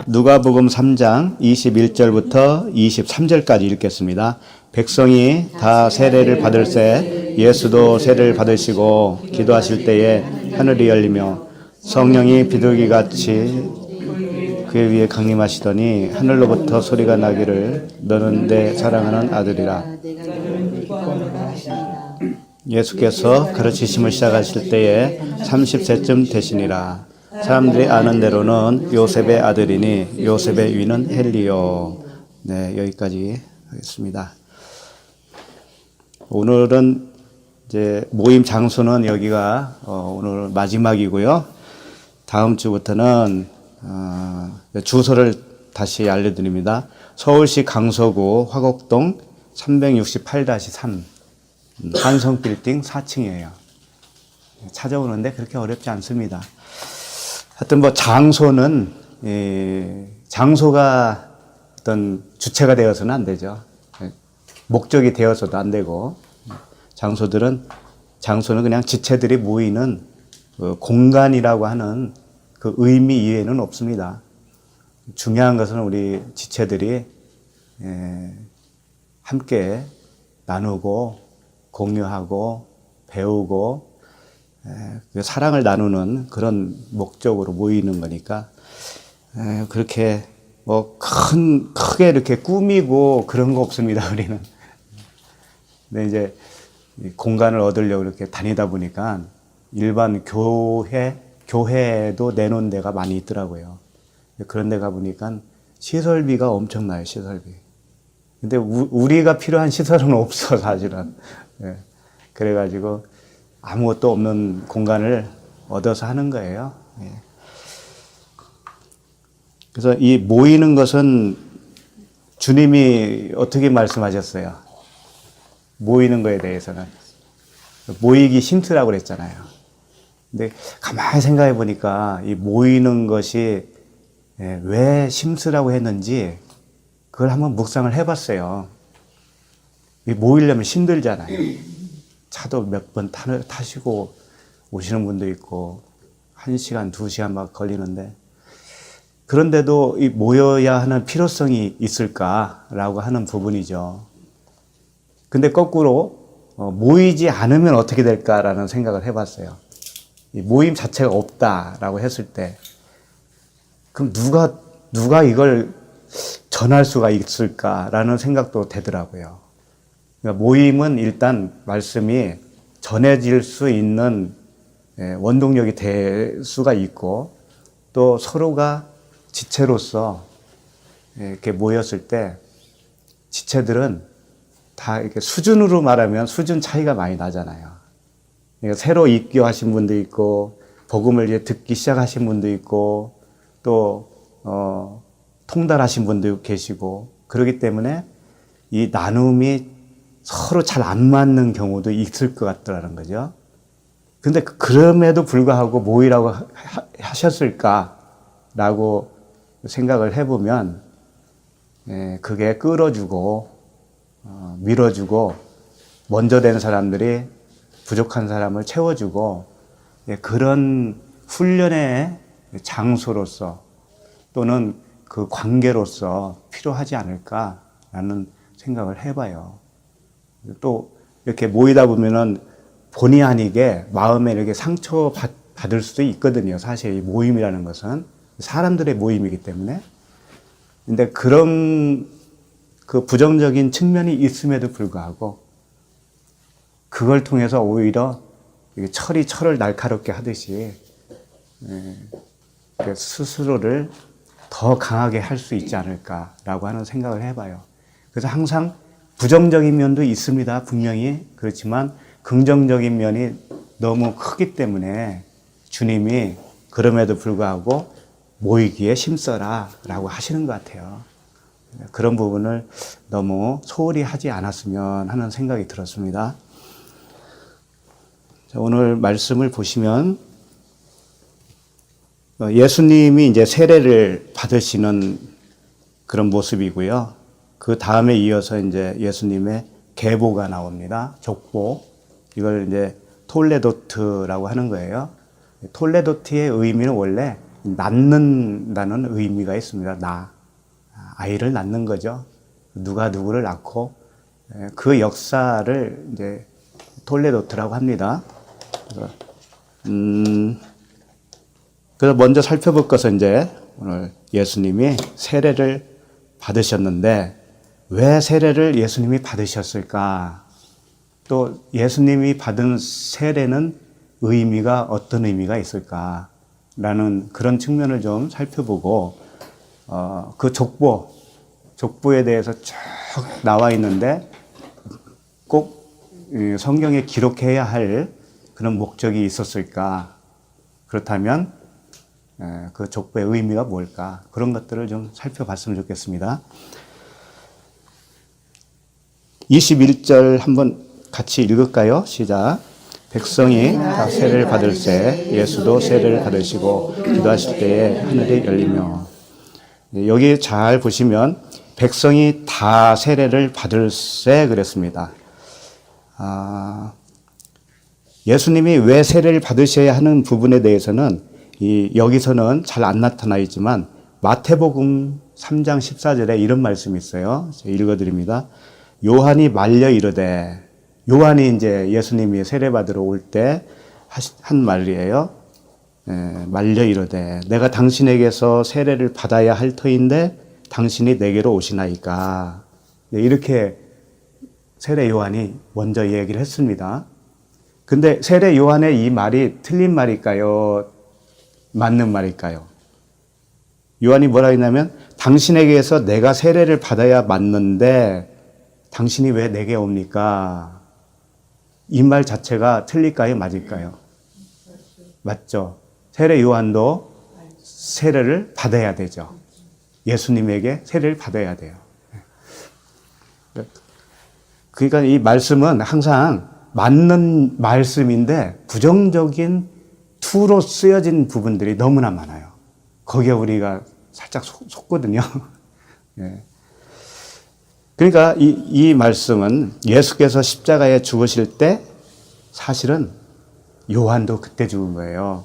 누가복음 3장 21절부터 23절까지 읽겠습니다. 백성이 다 세례를 받을새 예수도 세례를 받으시고 기도하실 때에 하늘이 열리며 성령이 비둘기같이 그의 위에 강림하시더니 하늘로부터 소리가 나기를 너는 내 사랑하는 아들이라. 예수께서 가르치심을 시작하실 때에 30세쯤 되시니라. 사람들이 아는 대로는 요셉의 아들이니 요셉의 위는 헬리요. 네, 여기까지 하겠습니다. 오늘은 이제 모임 장소는 여기가 오늘 마지막이고요. 다음 주부터는 주소를 다시 알려드립니다. 서울시 강서구 화곡동 368-3 한성빌딩 4층이에요. 찾아오는데 그렇게 어렵지 않습니다. 하여튼 뭐 장소는 장소가 어떤 주체가 되어서는 안 되죠. 목적이 되어서도 안 되고 장소는 그냥 지체들이 모이는 공간이라고 하는 그 의미 이외에는 없습니다. 중요한 것은 우리 지체들이 함께 나누고 공유하고 배우고 사랑을 나누는 그런 목적으로 모이는 거니까 그렇게 뭐 크게 이렇게 꾸미고 그런 거 없습니다, 우리는. 근데 이제 공간을 얻으려고 이렇게 다니다 보니까 일반 교회도 내놓은 데가 많이 있더라고요. 그런 데 가보니까 시설비가 엄청나요, 시설비. 근데 우리가 필요한 시설은 없어, 사실은. 그래가지고 아무것도 없는 공간을 얻어서 하는 거예요. 그래서 이 모이는 것은 주님이 어떻게 말씀하셨어요? 모이는 거에 대해서는. 모이기 힘쓰라고 그랬잖아요. 근데 가만히 생각해 보니까 이 모이는 것이 왜 힘쓰라고 했는지 그걸 한번 묵상을 해봤어요. 이 모이려면 힘들잖아요. 차도 몇 번 타시고 오시는 분도 있고 1시간, 2시간 막 걸리는데 그런데도 이 모여야 하는 필요성이 있을까라고 하는 부분이죠. 근데 거꾸로 모이지 않으면 어떻게 될까라는 생각을 해봤어요. 이 모임 자체가 없다라고 했을 때 그럼 누가 이걸 전할 수가 있을까라는 생각도 되더라고요. 그러니까 모임은 일단 말씀이 전해질 수 있는 원동력이 될 수가 있고 또 서로가 지체로서 이렇게 모였을 때 지체들은 다 이렇게 수준으로 말하면 수준 차이가 많이 나잖아요. 그러니까 새로 입교하신 분도 있고 복음을 이제 듣기 시작하신 분도 있고 또 통달하신 분도 계시고 그렇기 때문에 이 나눔이 서로 잘 안 맞는 경우도 있을 것 같더라는 거죠. 근데 그럼에도 불구하고 모이라고 하셨을까라고 생각을 해보면 그게 끌어주고 밀어주고 먼저 된 사람들이 부족한 사람을 채워주고 그런 훈련의 장소로서 또는 그 관계로서 필요하지 않을까라는 생각을 해봐요. 또 이렇게 모이다 보면은 본의 아니게 마음에 이렇게 상처 받을 수도 있거든요. 사실 이 모임이라는 것은 사람들의 모임이기 때문에. 근데 그런 그 부정적인 측면이 있음에도 불구하고 그걸 통해서 오히려 철이 철을 날카롭게 하듯이 스스로를 더 강하게 할 수 있지 않을까라고 하는 생각을 해봐요. 그래서 항상 부정적인 면도 있습니다. 분명히. 그렇지만 긍정적인 면이 너무 크기 때문에 주님이 그럼에도 불구하고 모이기에 힘써라 라고 하시는 것 같아요. 그런 부분을 너무 소홀히 하지 않았으면 하는 생각이 들었습니다. 자, 오늘 말씀을 보시면 예수님이 이제 세례를 받으시는 그런 모습이고요. 그 다음에 이어서 이제 예수님의 계보가 나옵니다. 족보. 이걸 이제 톨레도트라고 하는 거예요. 톨레도트의 의미는 원래 낳는다는 의미가 있습니다. 아이를 낳는 거죠. 누가 누구를 낳고 그 역사를 이제 톨레도트라고 합니다. 그래서 먼저 살펴볼 것은 이제 오늘 예수님이 세례를 받으셨는데 왜 세례를 예수님이 받으셨을까? 또 예수님이 받은 세례는 의미가 어떤 의미가 있을까? 라는 그런 측면을 좀 살펴보고 그 족보에 대해서 쭉 나와 있는데 꼭 성경에 기록해야 할 그런 목적이 있었을까? 그렇다면 그 족보의 의미가 뭘까? 그런 것들을 좀 살펴봤으면 좋겠습니다. 21절 한번 같이 읽을까요? 시작. 백성이 다 세례를 받을새 예수도 세례를 받으시고 기도하실 때에 하늘이 열리며. 여기 잘 보시면 백성이 다 세례를 받을새 그랬습니다. 예수님이 왜 세례를 받으셔야 하는 부분에 대해서는 여기서는 잘 안 나타나 있지만 마태복음 3장 14절에 이런 말씀이 있어요. 제가 읽어드립니다. 요한이 말려 이르되, 요한이 이제 예수님이 세례받으러 올 때 한 말이에요. 말려 이르되 내가 당신에게서 세례를 받아야 할 터인데 당신이 내게로 오시나이까. 이렇게 세례 요한이 먼저 얘기를 했습니다. 근데 세례 요한의 이 말이 틀린 말일까요? 맞는 말일까요? 요한이 뭐라 했냐면 당신에게서 내가 세례를 받아야 맞는데 당신이 왜 내게 옵니까? 이 말 자체가 틀릴까요? 맞을까요? 맞죠. 세례 요한도 세례를 받아야 되죠. 예수님에게 세례를 받아야 돼요. 그러니까 이 말씀은 항상 맞는 말씀인데 부정적인 투로 쓰여진 부분들이 너무나 많아요. 거기에 우리가 살짝 속거든요. 예. 그러니까 이 말씀은 예수께서 십자가에 죽으실 때 사실은 요한도 그때 죽은 거예요.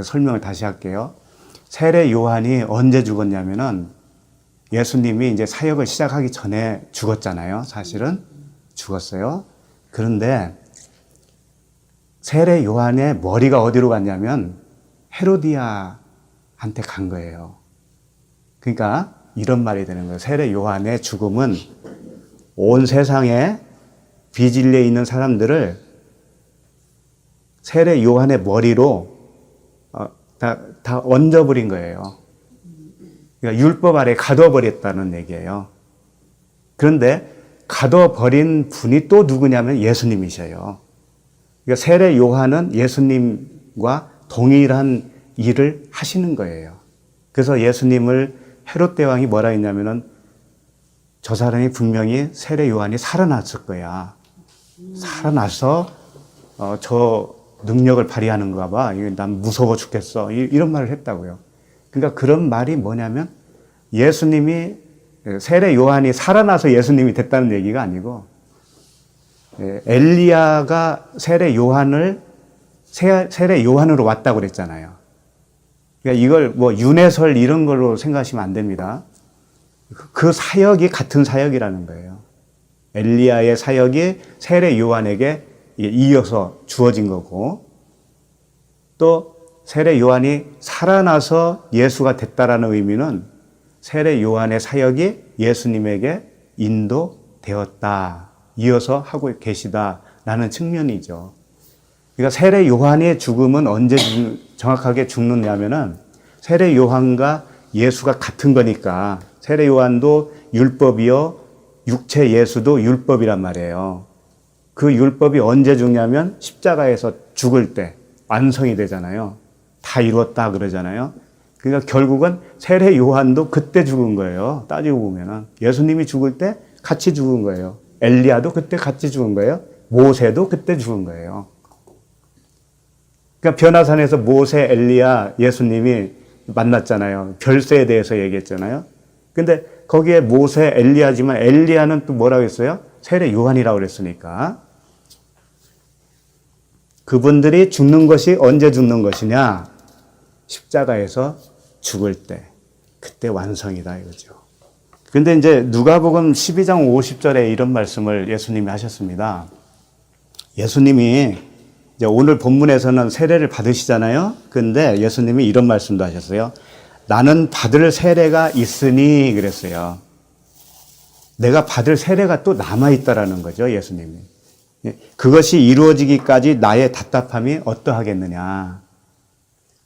설명을 다시 할게요. 세례 요한이 언제 죽었냐면은 예수님이 이제 사역을 시작하기 전에 죽었잖아요. 사실은 죽었어요. 그런데 세례 요한의 머리가 어디로 갔냐면 헤로디아한테 간 거예요. 그러니까 이런 말이 되는 거예요. 세례 요한의 죽음은 온 세상에 비진리에 있는 사람들을 세례 요한의 머리로 다 얹어버린 거예요. 그러니까 율법 아래 가둬버렸다는 얘기예요. 그런데 가둬버린 분이 또 누구냐면 예수님이셔요. 그러니까 세례 요한은 예수님과 동일한 일을 하시는 거예요. 그래서 예수님을 헤롯 대왕이 뭐라 했냐면은 저 사람이 분명히 세례 요한이 살아났을 거야. 살아나서 저 능력을 발휘하는가 봐. 난 무서워 죽겠어. 이런 말을 했다고요. 그러니까 그런 말이 뭐냐면 예수님이 세례 요한이 살아나서 예수님이 됐다는 얘기가 아니고 엘리야가 세례 요한으로 왔다고 그랬잖아요. 그러니까 이걸 뭐 윤회설 이런 걸로 생각하시면 안 됩니다. 그 사역이 같은 사역이라는 거예요. 엘리야의 사역이 세례 요한에게 이어서 주어진 거고 또 세례 요한이 살아나서 예수가 됐다라는 의미는 세례 요한의 사역이 예수님에게 인도되었다. 이어서 하고 계시다라는 측면이죠. 그러니까 세례 요한의 죽음은 언제 정확하게 죽느냐면은 세례 요한과 예수가 같은 거니까 세례 요한도 율법이요 육체 예수도 율법이란 말이에요. 그 율법이 언제 죽냐면 십자가에서 죽을 때 완성이 되잖아요. 다 이루었다 그러잖아요. 그러니까 결국은 세례 요한도 그때 죽은 거예요. 따지고 보면은 예수님이 죽을 때 같이 죽은 거예요. 엘리야도 그때 같이 죽은 거예요. 모세도 그때 죽은 거예요. 그러니까 변화산에서 모세, 엘리야, 예수님이 만났잖아요. 별세에 대해서 얘기했잖아요. 근데 거기에 모세, 엘리야지만 엘리야는 또 뭐라고 했어요? 세례 요한이라고 그랬으니까. 그분들이 죽는 것이 언제 죽는 것이냐? 십자가에서 죽을 때. 그때 완성이다 이거죠. 근데 이제 누가복음 12장 50절에 이런 말씀을 예수님이 하셨습니다. 예수님이 이제 오늘 본문에서는 세례를 받으시잖아요. 근데 예수님이 이런 말씀도 하셨어요. 나는 받을 세례가 있으니 그랬어요. 내가 받을 세례가 또 남아있다라는 거죠, 예수님이. 그것이 이루어지기까지 나의 답답함이 어떠하겠느냐.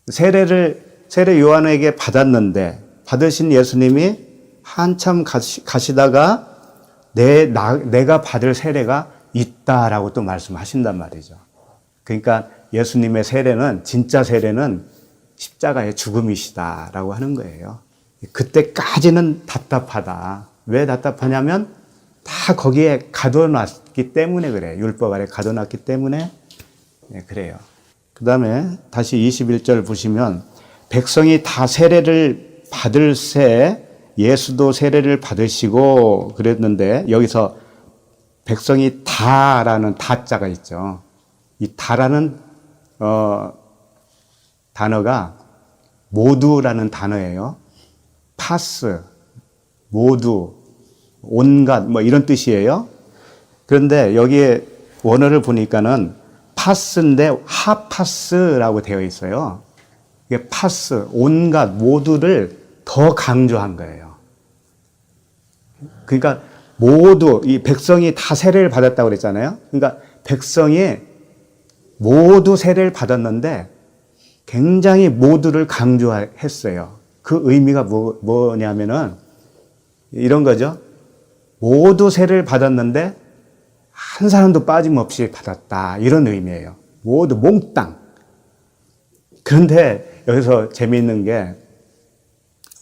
세례 요한에게 받았는데, 받으신 예수님이 한참 가시다가 내가 받을 세례가 있다라고 또 말씀하신단 말이죠. 그러니까 예수님의 세례는, 진짜 세례는 십자가의 죽음이시다라고 하는 거예요. 그때까지는 답답하다. 왜 답답하냐면 다 거기에 가둬놨기 때문에 그래요. 율법 아래 가둬놨기 때문에 그래요. 그 다음에 다시 21절 보시면 백성이 다 세례를 받을 새 예수도 세례를 받으시고 그랬는데 여기서 백성이 다라는 다자가 있죠. 이 다라는 단어가 모두라는 단어예요. 파스, 모두, 온갖 뭐 이런 뜻이에요. 그런데 여기에 원어를 보니까는 파스인데 하파스라고 되어 있어요. 이게 파스, 온갖, 모두를 더 강조한 거예요. 그러니까 모두, 이 백성이 다 세례를 받았다고 그랬잖아요. 그러니까 백성이 모두 세례를 받았는데 굉장히 모두를 강조했어요. 그 의미가 뭐냐면은 이런 거죠. 모두 세례를 받았는데 한 사람도 빠짐없이 받았다. 이런 의미예요. 모두 몽땅. 그런데 여기서 재미있는 게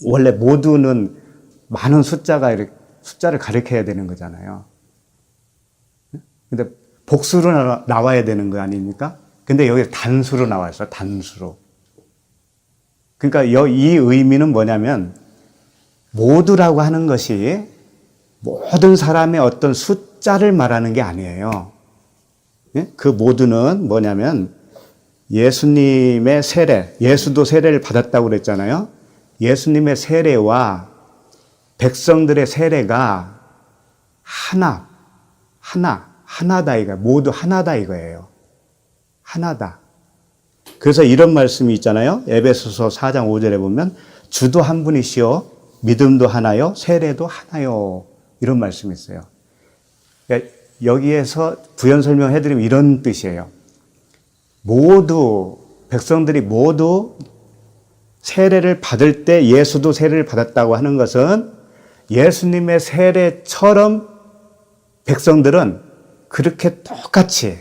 원래 모두는 많은 숫자를 가리켜야 되는 거잖아요. 근데 복수로 나와야 되는 거 아닙니까? 근데 여기 단수로 나와 있어요. 단수로. 그러니까 이 의미는 뭐냐면 모두라고 하는 것이 모든 사람의 어떤 숫자를 말하는 게 아니에요. 그 모두는 뭐냐면 예수님의 세례, 예수도 세례를 받았다고 그랬잖아요. 예수님의 세례와 백성들의 세례가 하나다 이거 모두 하나다 이거예요. 하나다. 그래서 이런 말씀이 있잖아요. 에베소서 4장 5절에 보면 주도 한 분이시요 믿음도 하나요 세례도 하나요 이런 말씀이 있어요. 여기에서 부연 설명해드리면 이런 뜻이에요. 모두 백성들이 모두 세례를 받을 때 예수도 세례를 받았다고 하는 것은 예수님의 세례처럼 백성들은 그렇게 똑같이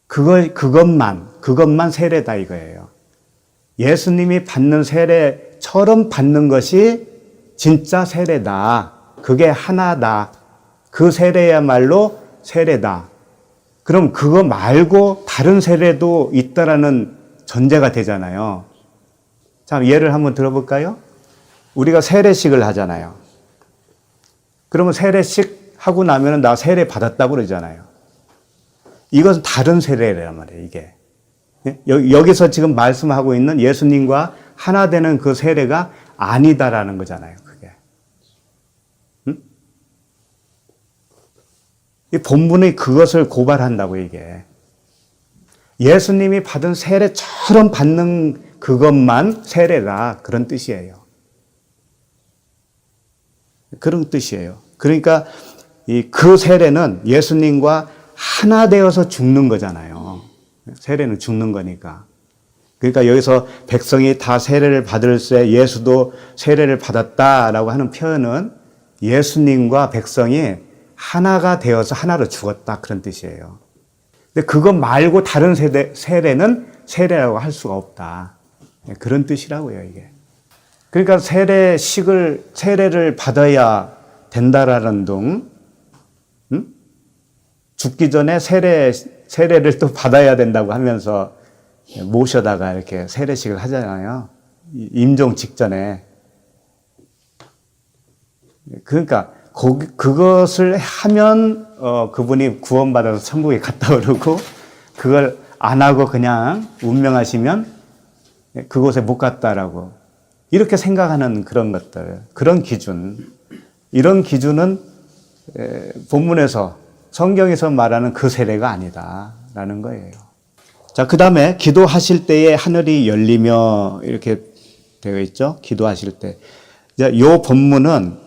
그것만 세례다 이거예요. 예수님이 받는 세례처럼 받는 것이 진짜 세례다. 그게 하나다. 그 세례야말로 세례다. 그럼 그거 말고 다른 세례도 있다라는 전제가 되잖아요. 자, 예를 한번 들어볼까요? 우리가 세례식을 하잖아요. 그러면 세례식 하고 나면 나 세례 받았다고 그러잖아요. 이것은 다른 세례란 말이에요, 이게. 여기서 지금 말씀하고 있는 예수님과 하나 되는 그 세례가 아니다라는 거잖아요, 그게. 이 본문이 그것을 고발한다고, 이게. 예수님이 받은 세례처럼 받는 그것만 세례다, 그런 뜻이에요. 그런 뜻이에요. 그러니까 그 세례는 예수님과 하나 되어서 죽는 거잖아요. 세례는 죽는 거니까. 그러니까 여기서 백성이 다 세례를 받을 때 예수도 세례를 받았다라고 하는 표현은 예수님과 백성이 하나가 되어서 하나로 죽었다 그런 뜻이에요. 근데 그거 말고 다른 세례는 세례라고 할 수가 없다. 그런 뜻이라고요, 이게. 그러니까 세례를 받아야 된다라는 둥, 죽기 전에 세례를 또 받아야 된다고 하면서 모셔다가 이렇게 세례식을 하잖아요. 임종 직전에. 그러니까 그것을 하면 그분이 구원받아서 천국에 갔다 오르고 그걸 안 하고 그냥 운명하시면 그곳에 못 갔다라고 이렇게 생각하는 그런 것들, 그런 기준, 이런 기준은 본문에서 성경에서 말하는 그 세례가 아니다라는 거예요. 자, 그 다음에 기도하실 때에 하늘이 열리며 이렇게 되어 있죠. 기도하실 때. 이제 요 본문은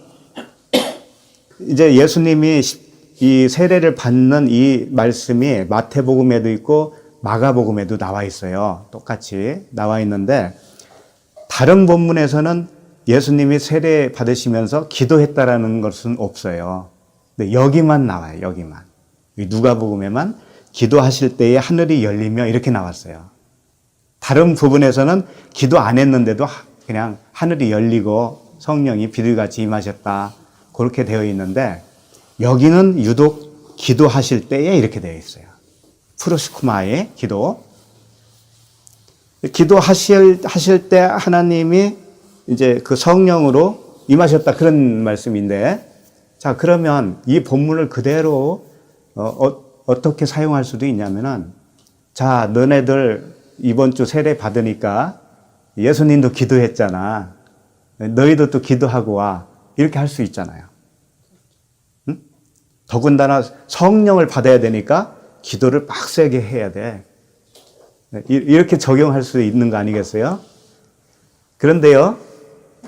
이제 예수님이 이 세례를 받는 이 말씀이 마태복음에도 있고 마가복음에도 나와 있어요. 똑같이 나와 있는데 다른 본문에서는 예수님이 세례 받으시면서 기도했다라는 것은 없어요. 근데 여기만 나와요. 여기만. 누가복음에만 기도하실 때에 하늘이 열리며 이렇게 나왔어요. 다른 부분에서는 기도 안 했는데도 그냥 하늘이 열리고 성령이 비둘기같이 임하셨다. 그렇게 되어 있는데 여기는 유독 기도하실 때에 이렇게 되어 있어요. 프로시코마의 기도. 기도하실 때 하나님이 이제 그 성령으로 임하셨다 그런 말씀인데 자, 그러면 이 본문을 그대로 어떻게 사용할 수도 있냐면은 자, 너네들 이번 주 세례 받으니까 예수님도 기도했잖아. 너희도 또 기도하고 와. 이렇게 할 수 있잖아요. 응? 더군다나 성령을 받아야 되니까 기도를 빡세게 해야 돼. 이렇게 적용할 수 있는 거 아니겠어요? 그런데요,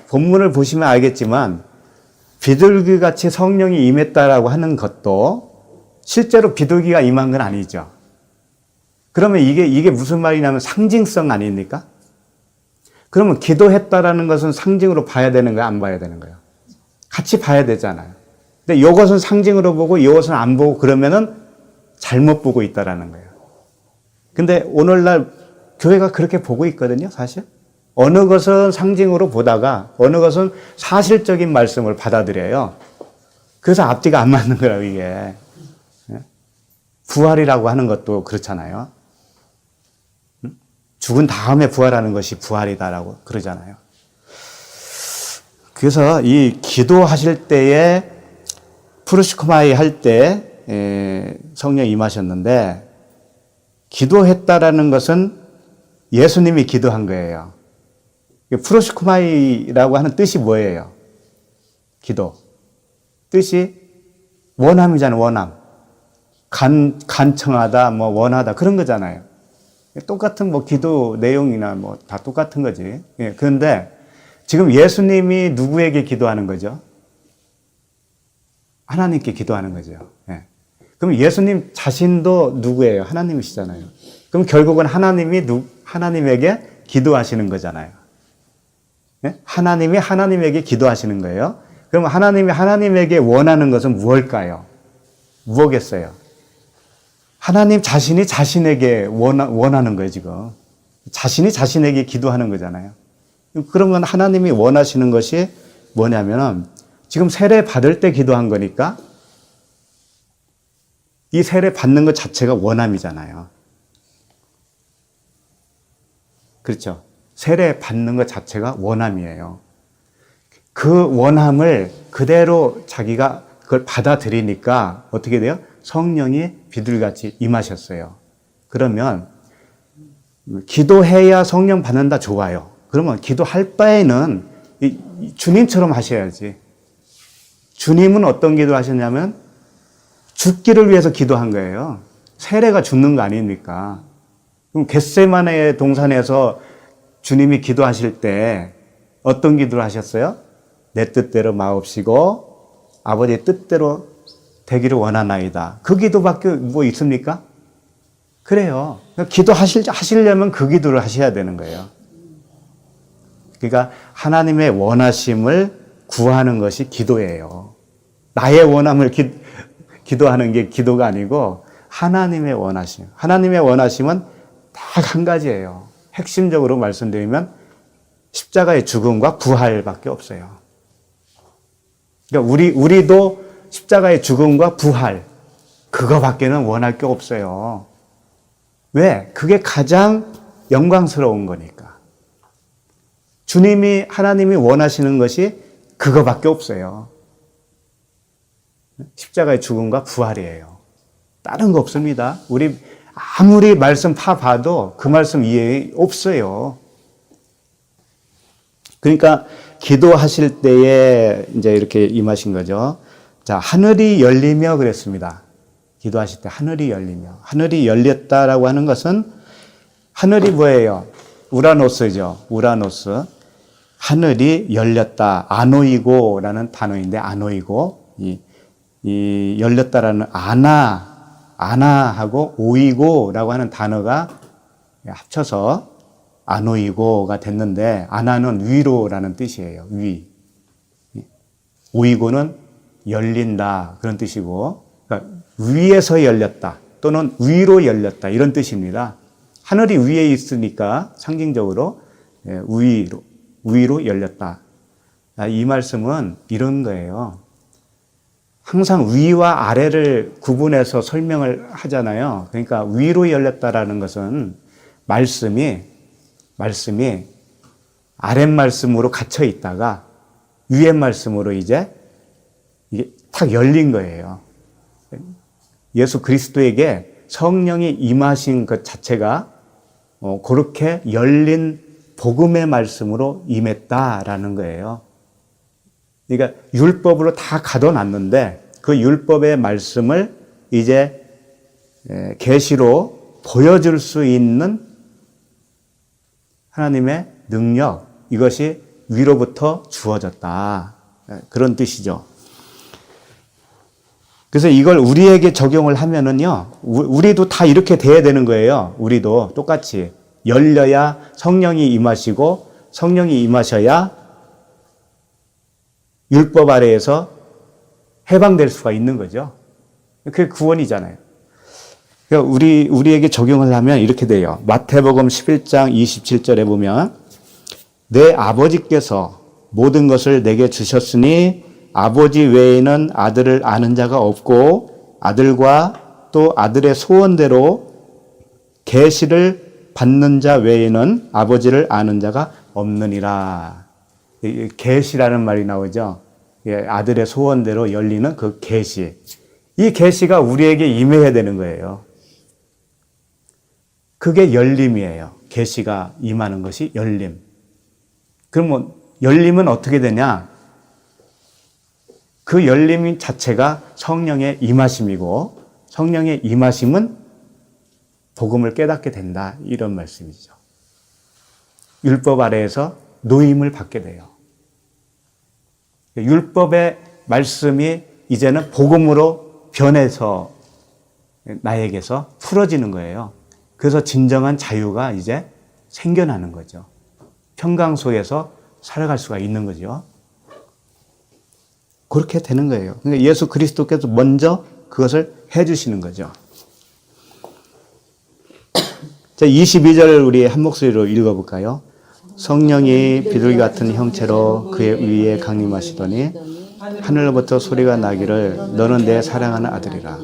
본문을 보시면 알겠지만 비둘기같이 성령이 임했다라고 하는 것도 실제로 비둘기가 임한 건 아니죠. 그러면 이게 무슨 말이냐면 상징성 아닙니까? 그러면 기도했다라는 것은 상징으로 봐야 되는 거야, 안 봐야 되는 거야? 같이 봐야 되잖아요. 근데 이것은 상징으로 보고 이것은 안 보고 그러면은 잘못 보고 있다라는 거예요. 근데 오늘날 교회가 그렇게 보고 있거든요, 사실. 어느 것은 상징으로 보다가 어느 것은 사실적인 말씀을 받아들여요. 그래서 앞뒤가 안 맞는 거라고 이게. 부활이라고 하는 것도 그렇잖아요. 죽은 다음에 부활하는 것이 부활이다라고 그러잖아요. 그래서 이 기도하실 때에 프루시코마이 할 때 성령 임하셨는데 기도했다라는 것은 예수님이 기도한 거예요. 프로시코마이라고 하는 뜻이 뭐예요? 기도. 뜻이 원함이잖아요, 원함. 간청하다, 뭐 원하다, 그런 거잖아요. 똑같은 뭐 기도 내용이나 뭐 다 똑같은 거지. 그런데 지금 예수님이 누구에게 기도하는 거죠? 하나님께 기도하는 거죠. 그럼 예수님 자신도 누구예요? 하나님이시잖아요. 그럼 결국은 하나님에게 기도하시는 거잖아요. 하나님이 하나님에게 기도하시는 거예요. 그럼 하나님이 하나님에게 원하는 것은 무엇일까요? 무엇겠어요? 하나님 자신이 자신에게 원하는 거예요, 지금. 자신이 자신에게 기도하는 거잖아요. 그러면 하나님이 원하시는 것이 뭐냐면은 지금 세례 받을 때 기도한 거니까 이 세례 받는 것 자체가 원함이잖아요. 그렇죠? 세례 받는 것 자체가 원함이에요. 그 원함을 그대로 자기가 그걸 받아들이니까 어떻게 돼요? 성령이 비둘기같이 임하셨어요. 그러면 기도해야 성령 받는다 좋아요. 그러면 기도할 바에는 주님처럼 하셔야지. 주님은 어떤 기도를 하셨냐면 죽기를 위해서 기도한 거예요. 세례가 죽는 거 아닙니까? 그럼 겟세마네 동산에서 주님이 기도하실 때 어떤 기도를 하셨어요? 내 뜻대로 마옵시고 아버지의 뜻대로 되기를 원하나이다. 그 기도밖에 뭐 있습니까? 그래요. 기도하시려면 그 기도를 하셔야 되는 거예요. 그러니까 하나님의 원하심을 구하는 것이 기도예요. 나의 원함을 기도하는 게 기도가 아니고 하나님의 원하심. 하나님의 원하심은 딱 한 가지예요. 핵심적으로 말씀드리면 십자가의 죽음과 부활밖에 없어요. 그러니까 우리도 십자가의 죽음과 부활 그거밖에는 원할 게 없어요. 왜? 그게 가장 영광스러운 거니까. 하나님이 원하시는 것이 그거밖에 없어요. 십자가의 죽음과 부활이에요. 다른 거 없습니다. 우리 아무리 말씀 파봐도 그 말씀 이해 없어요. 그러니까 기도하실 때에 이제 이렇게 임하신 거죠. 자, 하늘이 열리며 그랬습니다. 기도하실 때 하늘이 열리며. 하늘이 열렸다라고 하는 것은 하늘이 뭐예요? 우라노스죠. 우라노스. 하늘이 열렸다. 아노이고라는 단어인데 아노이고. 이 열렸다라는 아나하고 오이고라고 하는 단어가 합쳐서 아노이고가 됐는데 아나는 위로라는 뜻이에요. 위. 오이고는 열린다 그런 뜻이고 그러니까 위에서 열렸다 또는 위로 열렸다 이런 뜻입니다. 하늘이 위에 있으니까 상징적으로 위로 열렸다. 이 말씀은 이런 거예요. 항상 위와 아래를 구분해서 설명을 하잖아요. 그러니까 위로 열렸다라는 것은 말씀이 아랫 말씀으로 갇혀 있다가 위에 말씀으로 이제 이게 탁 열린 거예요. 예수 그리스도에게 성령이 임하신 것 자체가 그렇게 열린 복음의 말씀으로 임했다라는 거예요. 그러니까 율법으로 다 가둬놨는데 그 율법의 말씀을 이제 계시로 보여줄 수 있는 하나님의 능력, 이것이 위로부터 주어졌다. 그런 뜻이죠. 그래서 이걸 우리에게 적용을 하면은요, 우리도 다 이렇게 돼야 되는 거예요. 우리도 똑같이. 열려야 성령이 임하시고, 성령이 임하셔야 율법 아래에서 해방될 수가 있는 거죠. 그게 구원이잖아요. 그러니까 우리에게 적용을 하면 이렇게 돼요. 마태복음 11장 27절에 보면 내 아버지께서 모든 것을 내게 주셨으니 아버지 외에는 아들을 아는 자가 없고 아들과 또 아들의 소원대로 계시를 받는 자 외에는 아버지를 아는 자가 없느니라. 계시라는 말이 나오죠. 아들의 소원대로 열리는 그 계시. 이 계시가 우리에게 임해야 되는 거예요. 그게 열림이에요. 계시가 임하는 것이 열림. 그러면 열림은 어떻게 되냐? 그 열림 자체가 성령의 임하심이고 성령의 임하심은 복음을 깨닫게 된다. 이런 말씀이죠. 율법 아래에서 노임을 받게 돼요. 율법의 말씀이 이제는 복음으로 변해서 나에게서 풀어지는 거예요. 그래서 진정한 자유가 이제 생겨나는 거죠. 평강 속에서 살아갈 수가 있는 거죠. 그렇게 되는 거예요. 그러니까 예수 그리스도께서 먼저 그것을 해주시는 거죠. 자, 22절 우리 한 목소리로 읽어볼까요? 성령이 비둘기 같은 형체로 그의 위에 강림하시더니 하늘로부터 소리가 나기를 너는 내 사랑하는 아들이라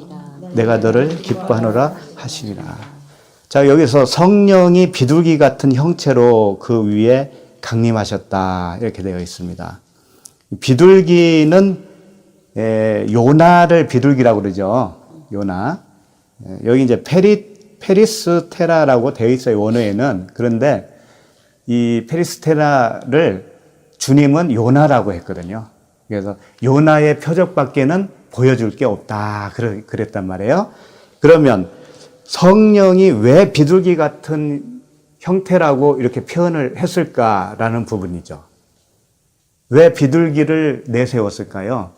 내가 너를 기뻐하노라 하시니라. 자, 여기서 성령이 비둘기 같은 형체로 그 위에 강림하셨다 이렇게 되어 있습니다. 비둘기는 요나를 비둘기라고 그러죠. 요나. 여기 이제 페리스테라라고 되어 있어요. 원어에는. 그런데 이 페리스테라를 주님은 요나라고 했거든요. 그래서 요나의 표적밖에는 보여줄 게 없다. 그랬단 말이에요. 그러면 성령이 왜 비둘기 같은 형태라고 이렇게 표현을 했을까라는 부분이죠. 왜 비둘기를 내세웠을까요?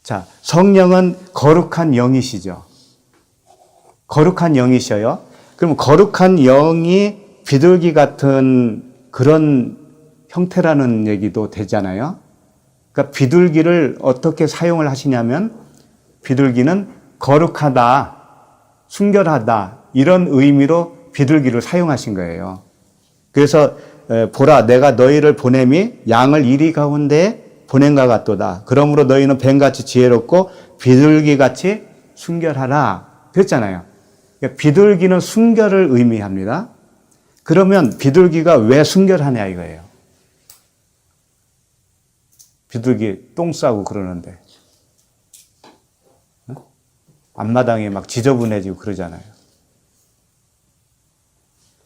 자, 성령은 거룩한 영이시죠. 거룩한 영이셔요. 그럼 거룩한 영이 비둘기 같은 그런 형태라는 얘기도 되잖아요. 그러니까 비둘기를 어떻게 사용을 하시냐면 비둘기는 거룩하다, 순결하다 이런 의미로 비둘기를 사용하신 거예요. 그래서 보라 내가 너희를 보냄이 양을 이리 가운데 보냄과 같도다. 그러므로 너희는 뱀같이 지혜롭고 비둘기같이 순결하라 그랬잖아요. 그러니까 비둘기는 순결을 의미합니다. 그러면 비둘기가 왜 순결하냐 이거예요. 비둘기 똥 싸고 그러는데 앞마당에 막 지저분해지고 그러잖아요.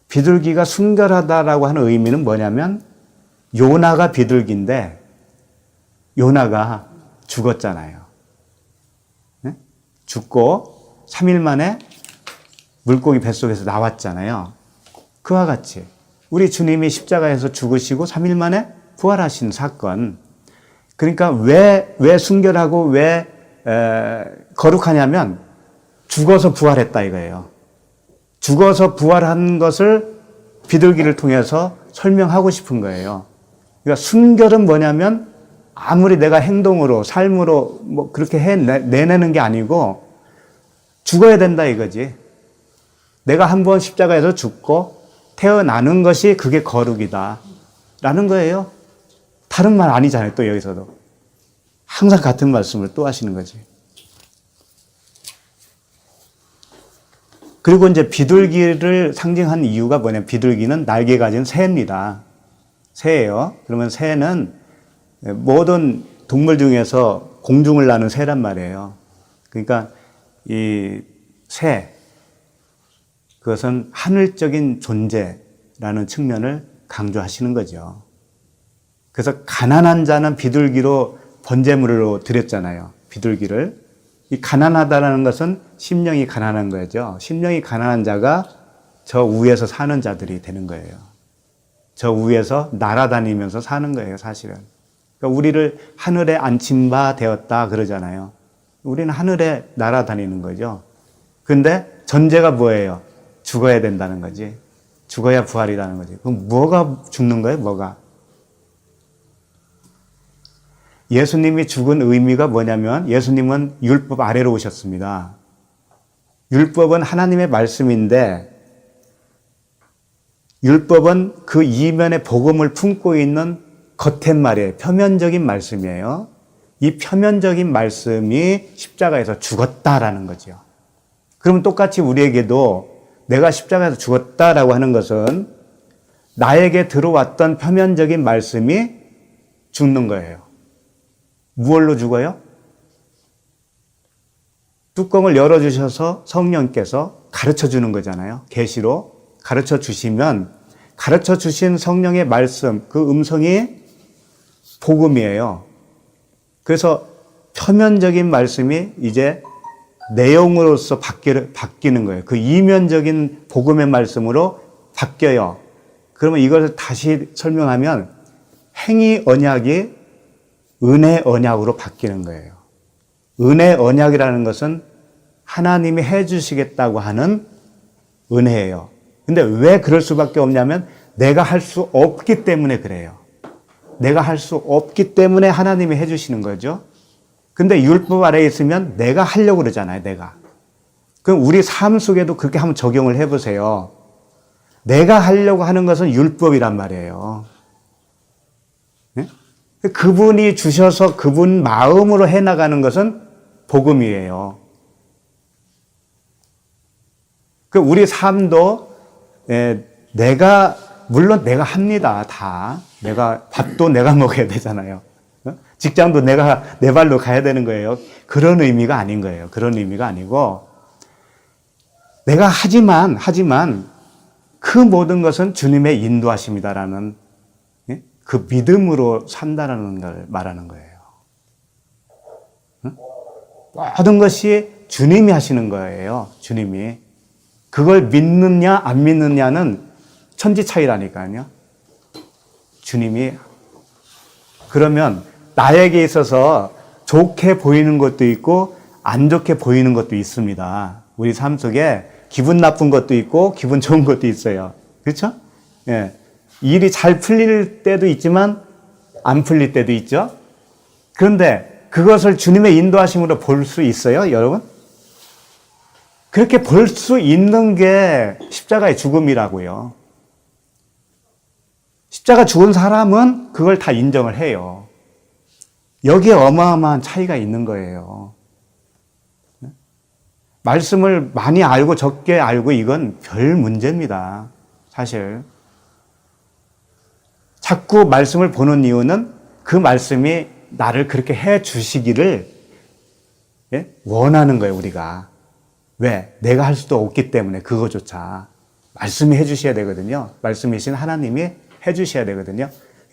비둘기가 순결하다라고 하는 의미는 뭐냐면 요나가 비둘기인데 요나가 죽었잖아요. 네? 죽고 3일 만에 물고기 뱃속에서 나왔잖아요. 그와 같이 우리 주님이 십자가에서 죽으시고 3일 만에 부활하신 사건. 그러니까 왜 순결하고 왜 거룩하냐면 죽어서 부활했다 이거예요. 죽어서 부활한 것을 비둘기를 통해서 설명하고 싶은 거예요. 그러니까 순결은 뭐냐면 아무리 내가 행동으로 삶으로 뭐 그렇게 내내는 게 아니고 죽어야 된다 이거지. 내가 한번 십자가에서 죽고 태어나는 것이 그게 거룩이다 라는 거예요. 다른 말 아니잖아요. 또 여기서도 항상 같은 말씀을 또 하시는 거지. 그리고 이제 비둘기를 상징한 이유가 뭐냐면 비둘기는 날개 가진 새입니다. 새예요. 그러면 새는 모든 동물 중에서 공중을 나는 새란 말이에요. 그러니까 이 새, 그것은 하늘적인 존재라는 측면을 강조하시는 거죠. 그래서 가난한 자는 비둘기로 번제물로 드렸잖아요. 비둘기를. 이 가난하다라는 것은 심령이 가난한 거죠. 심령이 가난한 자가 저 위에서 사는 자들이 되는 거예요. 저 위에서 날아다니면서 사는 거예요, 사실은. 그러니까 우리를 하늘에 앉힌 바 되었다 그러잖아요. 우리는 하늘에 날아다니는 거죠. 근데 전제가 뭐예요? 죽어야 된다는 거지. 죽어야 부활이라는 거지. 그럼 뭐가 죽는 거예요? 뭐가? 예수님이 죽은 의미가 뭐냐면 예수님은 율법 아래로 오셨습니다. 율법은 하나님의 말씀인데 율법은 그 이면의 복음을 품고 있는 겉텄말이에요. 표면적인 말씀이에요. 이 표면적인 말씀이 십자가에서 죽었다라는 거죠. 그러면 똑같이 우리에게도 내가 십자가에서 죽었다라고 하는 것은 나에게 들어왔던 표면적인 말씀이 죽는 거예요. 무엇로 죽어요? 뚜껑을 열어주셔서 성령께서 가르쳐 주는 거잖아요. 계시로 가르쳐 주시면 가르쳐 주신 성령의 말씀, 그 음성이 복음이에요. 그래서 표면적인 말씀이 이제 내용으로서 바뀌는 거예요. 그 이면적인 복음의 말씀으로 바뀌어요. 그러면 이것을 다시 설명하면 행위 언약이 은혜 언약으로 바뀌는 거예요. 은혜 언약이라는 것은 하나님이 해주시겠다고 하는 은혜예요. 근데 왜 그럴 수밖에 없냐면 내가 할 수 없기 때문에 그래요. 내가 할 수 없기 때문에 하나님이 해주시는 거죠. 근데 율법 아래에 있으면 내가 하려고 그러잖아요, 내가. 그럼 우리 삶 속에도 그렇게 한번 적용을 해보세요. 내가 하려고 하는 것은 율법이란 말이에요. 네? 그분이 주셔서 그분 마음으로 해나가는 것은 복음이에요. 우리 삶도 물론 내가 합니다. 다. 밥도 내가 먹어야 되잖아요. 직장도 내가 내 발로 가야 되는 거예요. 그런 의미가 아닌 거예요. 그런 의미가 아니고 내가 하지만 그 모든 것은 주님의 인도하심이다라는 그 믿음으로 산다라는 걸 말하는 거예요. 모든 것이 주님이 하시는 거예요. 주님이. 그걸 믿느냐 안 믿느냐는 천지 차이라니까요. 주님이. 그러면 나에게 있어서 좋게 보이는 것도 있고 안 좋게 보이는 것도 있습니다. 우리 삶 속에 기분 나쁜 것도 있고 기분 좋은 것도 있어요. 그렇죠? 예. 일이 잘 풀릴 때도 있지만 안 풀릴 때도 있죠. 그런데 그것을 주님의 인도하심으로 볼 수 있어요, 여러분? 그렇게 볼 수 있는 게 십자가의 죽음이라고요. 십자가 죽은 사람은 그걸 다 인정을 해요. 여기에 어마어마한 차이가 있는 거예요. 말씀을 많이 알고 적게 알고 이건 별 문제입니다. 사실. 자꾸 말씀을 보는 이유는 그 말씀이 나를 그렇게 해 주시기를 원하는 거예요, 우리가. 왜? 내가 할 수도 없기 때문에 그거조차 말씀이 해주셔야 되거든요. 말씀이신 하나님이 해주셔야 되거든요.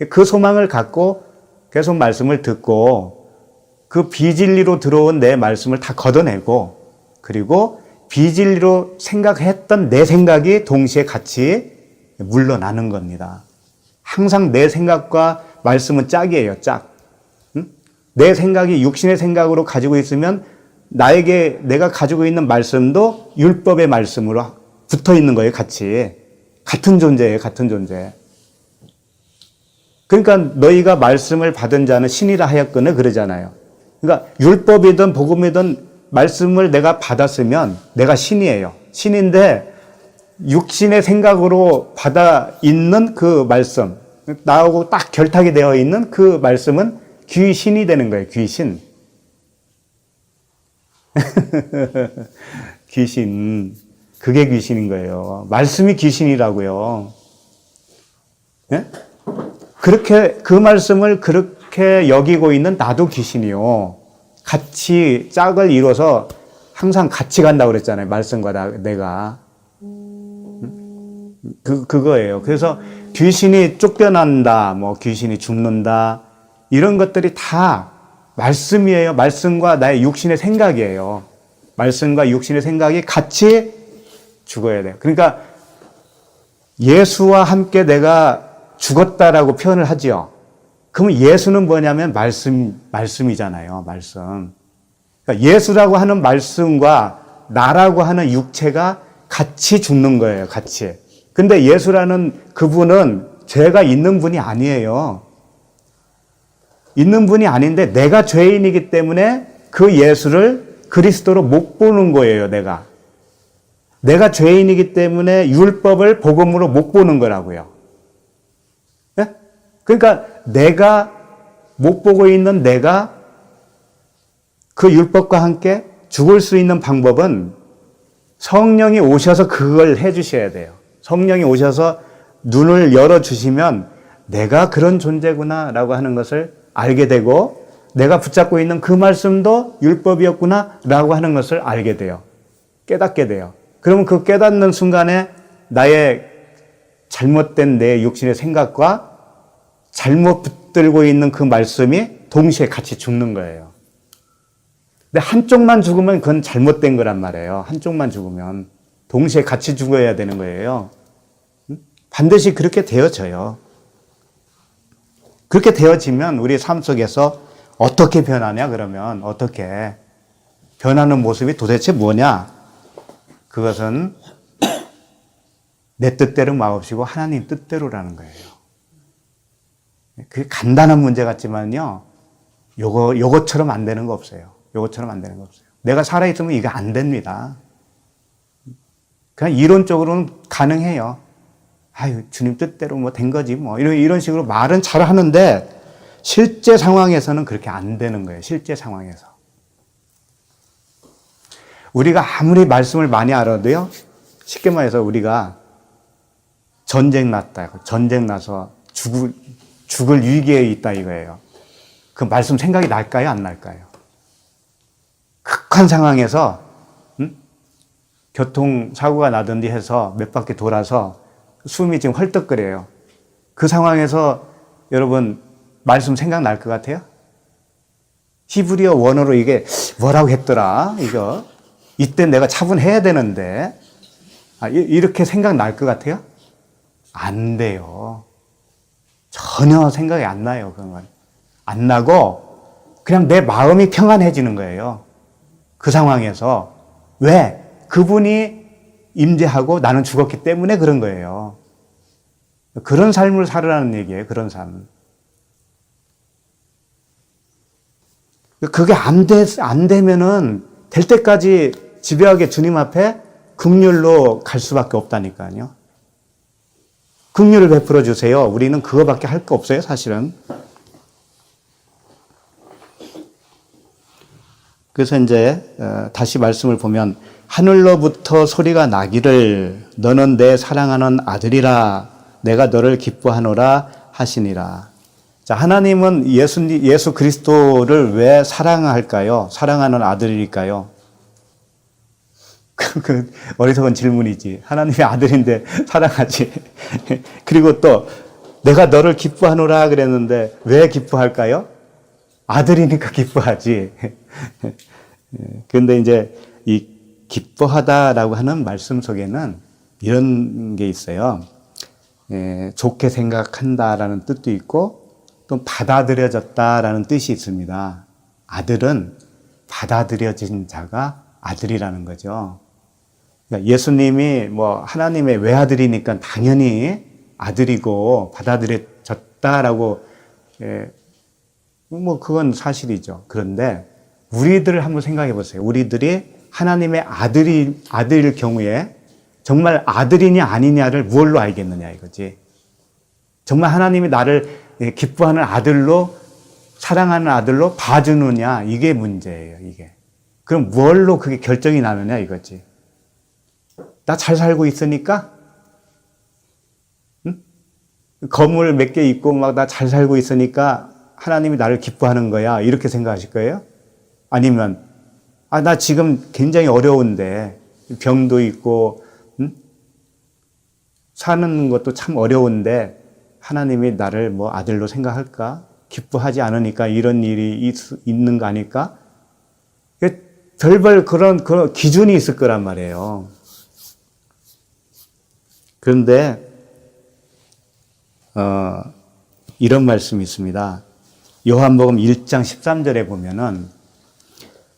그 소망을 갖고 계속 말씀을 듣고 그 비진리로 들어온 내 말씀을 다 걷어내고 그리고 비진리로 생각했던 내 생각이 동시에 같이 물러나는 겁니다. 항상 내 생각과 말씀은 짝이에요, 짝. 응? 내 생각이 육신의 생각으로 가지고 있으면 내가 가지고 있는 말씀도 율법의 말씀으로 붙어 있는 거예요, 같이. 같은 존재예요, 같은 존재. 그러니까 너희가 말씀을 받은 자는 신이라 하였거늘 그러잖아요. 그러니까 율법이든 복음이든 말씀을 내가 받았으면 내가 신이에요. 신인데 육신의 생각으로 받아 있는 그 말씀, 나하고 딱 결탁이 되어 있는 그 말씀은 귀신이 되는 거예요, 귀신. 귀신. 그게 귀신인 거예요. 말씀이 귀신이라고요. 네? 그렇게, 그 말씀을 그렇게 여기고 있는 나도 귀신이요. 같이 짝을 이뤄서 항상 같이 간다고 그랬잖아요. 말씀과 내가. 그거예요. 그래서 귀신이 쫓겨난다, 뭐 귀신이 죽는다, 이런 것들이 다 말씀이에요. 말씀과 나의 육신의 생각이에요. 말씀과 육신의 생각이 같이 죽어야 돼요. 그러니까 예수와 함께 내가 죽었다라고 표현을 하죠. 그러면 예수는 뭐냐면 말씀이잖아요. 말씀. 그러니까 예수라고 하는 말씀과 나라고 하는 육체가 같이 죽는 거예요. 같이. 근데 예수라는 그분은 죄가 있는 분이 아니에요. 있는 분이 아닌데 내가 죄인이기 때문에 그 예수를 그리스도로 못 보는 거예요. 내가 죄인이기 때문에 율법을 복음으로 못 보는 거라고요. 네? 그러니까 내가 못 보고 있는 내가 그 율법과 함께 죽을 수 있는 방법은 성령이 오셔서 그걸 해 주셔야 돼요. 성령이 오셔서 눈을 열어주시면 내가 그런 존재구나 라고 하는 것을 알게 되고 내가 붙잡고 있는 그 말씀도 율법이었구나 라고 하는 것을 알게 돼요. 깨닫게 돼요. 그러면 그 깨닫는 순간에 나의 잘못된 내 육신의 생각과 잘못 붙들고 있는 그 말씀이 동시에 같이 죽는 거예요. 근데 한쪽만 죽으면 그건 잘못된 거란 말이에요. 한쪽만 죽으면. 동시에 같이 죽어야 되는 거예요. 반드시 그렇게 되어져요. 그렇게 되어지면 우리 삶 속에서 어떻게 변하냐 그러면 어떻게 변하는 모습이 도대체 뭐냐? 그것은 내 뜻대로 마옵시고 하나님 뜻대로라는 거예요. 그게 간단한 문제 같지만요. 요것처럼 안 되는 거 없어요. 요것처럼 안 되는 거 없어요. 내가 살아있으면 이게 안 됩니다. 그냥 이론적으로는 가능해요. 아유, 주님 뜻대로 뭐 된 거지 뭐. 이런 식으로 말은 잘 하는데 실제 상황에서는 그렇게 안 되는 거예요. 실제 상황에서. 우리가 아무리 말씀을 많이 알아도요. 쉽게 말해서 우리가 전쟁 나서 죽을 위기에 있다 이거예요. 그 말씀 생각이 날까요? 안 날까요? 극한 상황에서 교통사고가 나든지 해서 몇 바퀴 돌아서 숨이 지금 헐떡거려요. 그 상황에서 여러분 말씀 생각날 것 같아요? 히브리어 원어로 이게 뭐라고 했더라? 이때 내가 차분해야 되는데 이렇게 생각날 것 같아요? 안 돼요. 전혀 생각이 안 나요. 그런 건. 안 나고 그냥 내 마음이 평안해지는 거예요. 그 상황에서. 왜? 그분이 임재하고 나는 죽었기 때문에 그런 거예요. 그런 삶을 살으라는 얘기예요. 그런 삶. 그게 안 되면은 될 때까지 집요하게 주님 앞에 긍휼로 갈 수밖에 없다니까요. 긍휼을 베풀어 주세요. 우리는 그거밖에 할 거 없어요, 사실은. 그래서 이제 다시 말씀을 보면 하늘로부터 소리가 나기를 너는 내 사랑하는 아들이라 내가 너를 기뻐하노라 하시니라. 자, 하나님은 예수 그리스도를 왜 사랑할까요? 사랑하는 아들일까요? 그 어리석은 질문이지. 하나님의 아들인데 사랑하지. 그리고 또 내가 너를 기뻐하노라 그랬는데 왜 기뻐할까요? 아들이니까 기뻐하지. 그런데 이제 이 기뻐하다라고 하는 말씀 속에는 이런 게 있어요. 좋게 생각한다라는 뜻도 있고 또 받아들여졌다라는 뜻이 있습니다. 아들은 받아들여진 자가 아들이라는 거죠. 그러니까 예수님이 뭐 하나님의 외아들이니까 당연히 아들이고 받아들여졌다라고 뭐 그건 사실이죠. 그런데 우리들을 한번 생각해 보세요. 우리들이 하나님의 아들일 경우에 정말 아들이냐 아니냐를 무엇로 알겠느냐 이거지. 정말 하나님이 나를 기뻐하는 아들로 사랑하는 아들로 봐주느냐 이게 문제예요. 이게. 그럼 무엇로 그게 결정이 나느냐 이거지. 나 잘 살고 있으니까? 응? 건물 몇 개 있고 막 나 잘 살고 있으니까 하나님이 나를 기뻐하는 거야 이렇게 생각하실 거예요? 아니면 나 지금 굉장히 어려운데 병도 있고 사는 것도 참 어려운데 하나님이 나를 뭐 아들로 생각할까? 기뻐하지 않으니까 이런 일이 있는 거 아닐까? 별별 그런 기준이 있을 거란 말이에요. 그런데 이런 말씀이 있습니다. 요한복음 1장 13절에 보면은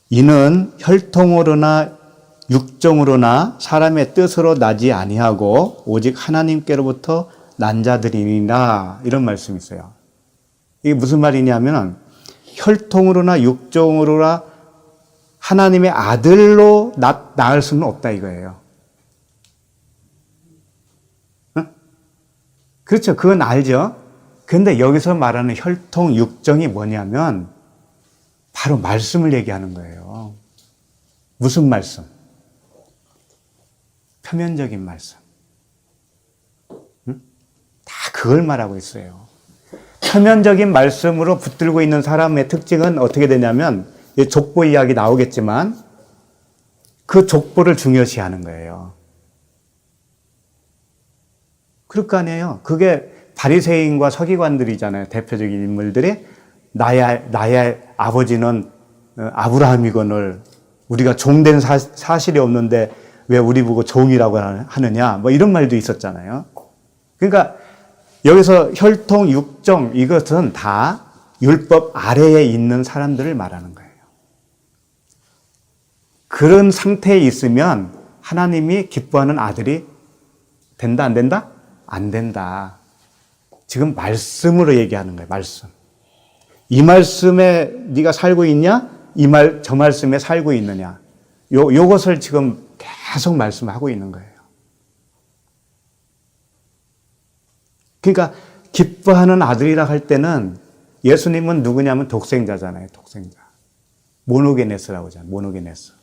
이는 혈통으로나 육정으로나 사람의 뜻으로 나지 아니하고 오직 하나님께로부터 난 자들이니라 이런 말씀이 있어요. 이게 무슨 말이냐면 혈통으로나 육정으로나 하나님의 아들로 낳을 수는 없다 이거예요. 응? 그렇죠. 그건 알죠. 그런데 여기서 말하는 혈통, 육정이 뭐냐면 바로 말씀을 얘기하는 거예요. 무슨 말씀? 표면적인 말씀. 응? 다 그걸 말하고 있어요. 표면적인 말씀으로 붙들고 있는 사람의 특징은 어떻게 되냐면 족보 이야기 나오겠지만 그 족보를 중요시하는 거예요. 그럴 거 아니에요. 그게 바리새인과 서기관들이잖아요. 대표적인 인물들이 나의 아버지는 아브라함이거늘 우리가 종된 사실이 없는데 왜 우리 보고 종이라고 하느냐 뭐 이런 말도 있었잖아요. 그러니까 여기서 혈통, 육정 이것은 다 율법 아래에 있는 사람들을 말하는 거예요. 그런 상태에 있으면 하나님이 기뻐하는 아들이 된다 안 된다? 안 된다. 지금 말씀으로 얘기하는 거예요. 말씀. 이 말씀에 네가 살고 있냐? 저 말씀에 살고 있느냐? 요것을 지금 계속 말씀하고 있는 거예요. 그러니까 기뻐하는 아들이라 할 때는 예수님은 누구냐면 독생자잖아요. 독생자. 모노게네스라고 하잖아요. 모노게네스.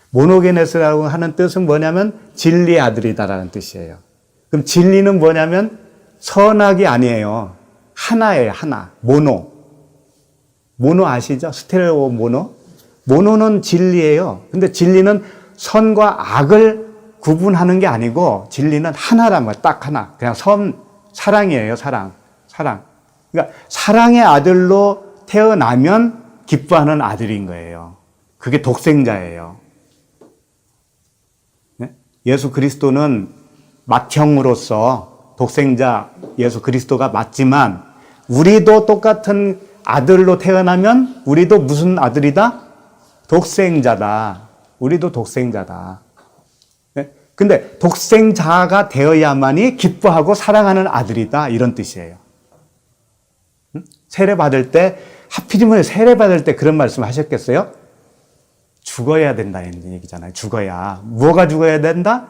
모노게네스라고 하는 뜻은 뭐냐면 진리의 아들이다라는 뜻이에요. 그럼 진리는 뭐냐면 선악이 아니에요. 하나예요. 하나. 모노. 모노 아시죠? 스테레오 모노. 모노는 진리예요. 근데 진리는 선과 악을 구분하는 게 아니고 진리는 하나란 말이에요. 딱 하나. 그냥 사랑이에요. 사랑. 그러니까 사랑의 아들로 태어나면 기뻐하는 아들인 거예요. 그게 독생자예요. 네? 예수 그리스도는 맏형으로서 독생자 예수 그리스도가 맞지만 우리도 똑같은 아들로 태어나면 우리도 무슨 아들이다? 독생자다. 우리도 독생자다. 네? 근데 독생자가 되어야만이 기뻐하고 사랑하는 아들이다. 이런 뜻이에요. 세례 받을 때 하필이면 세례 받을 때 그런 말씀 하셨겠어요? 죽어야 된다는 얘기잖아요. 죽어야. 뭐가 죽어야 된다?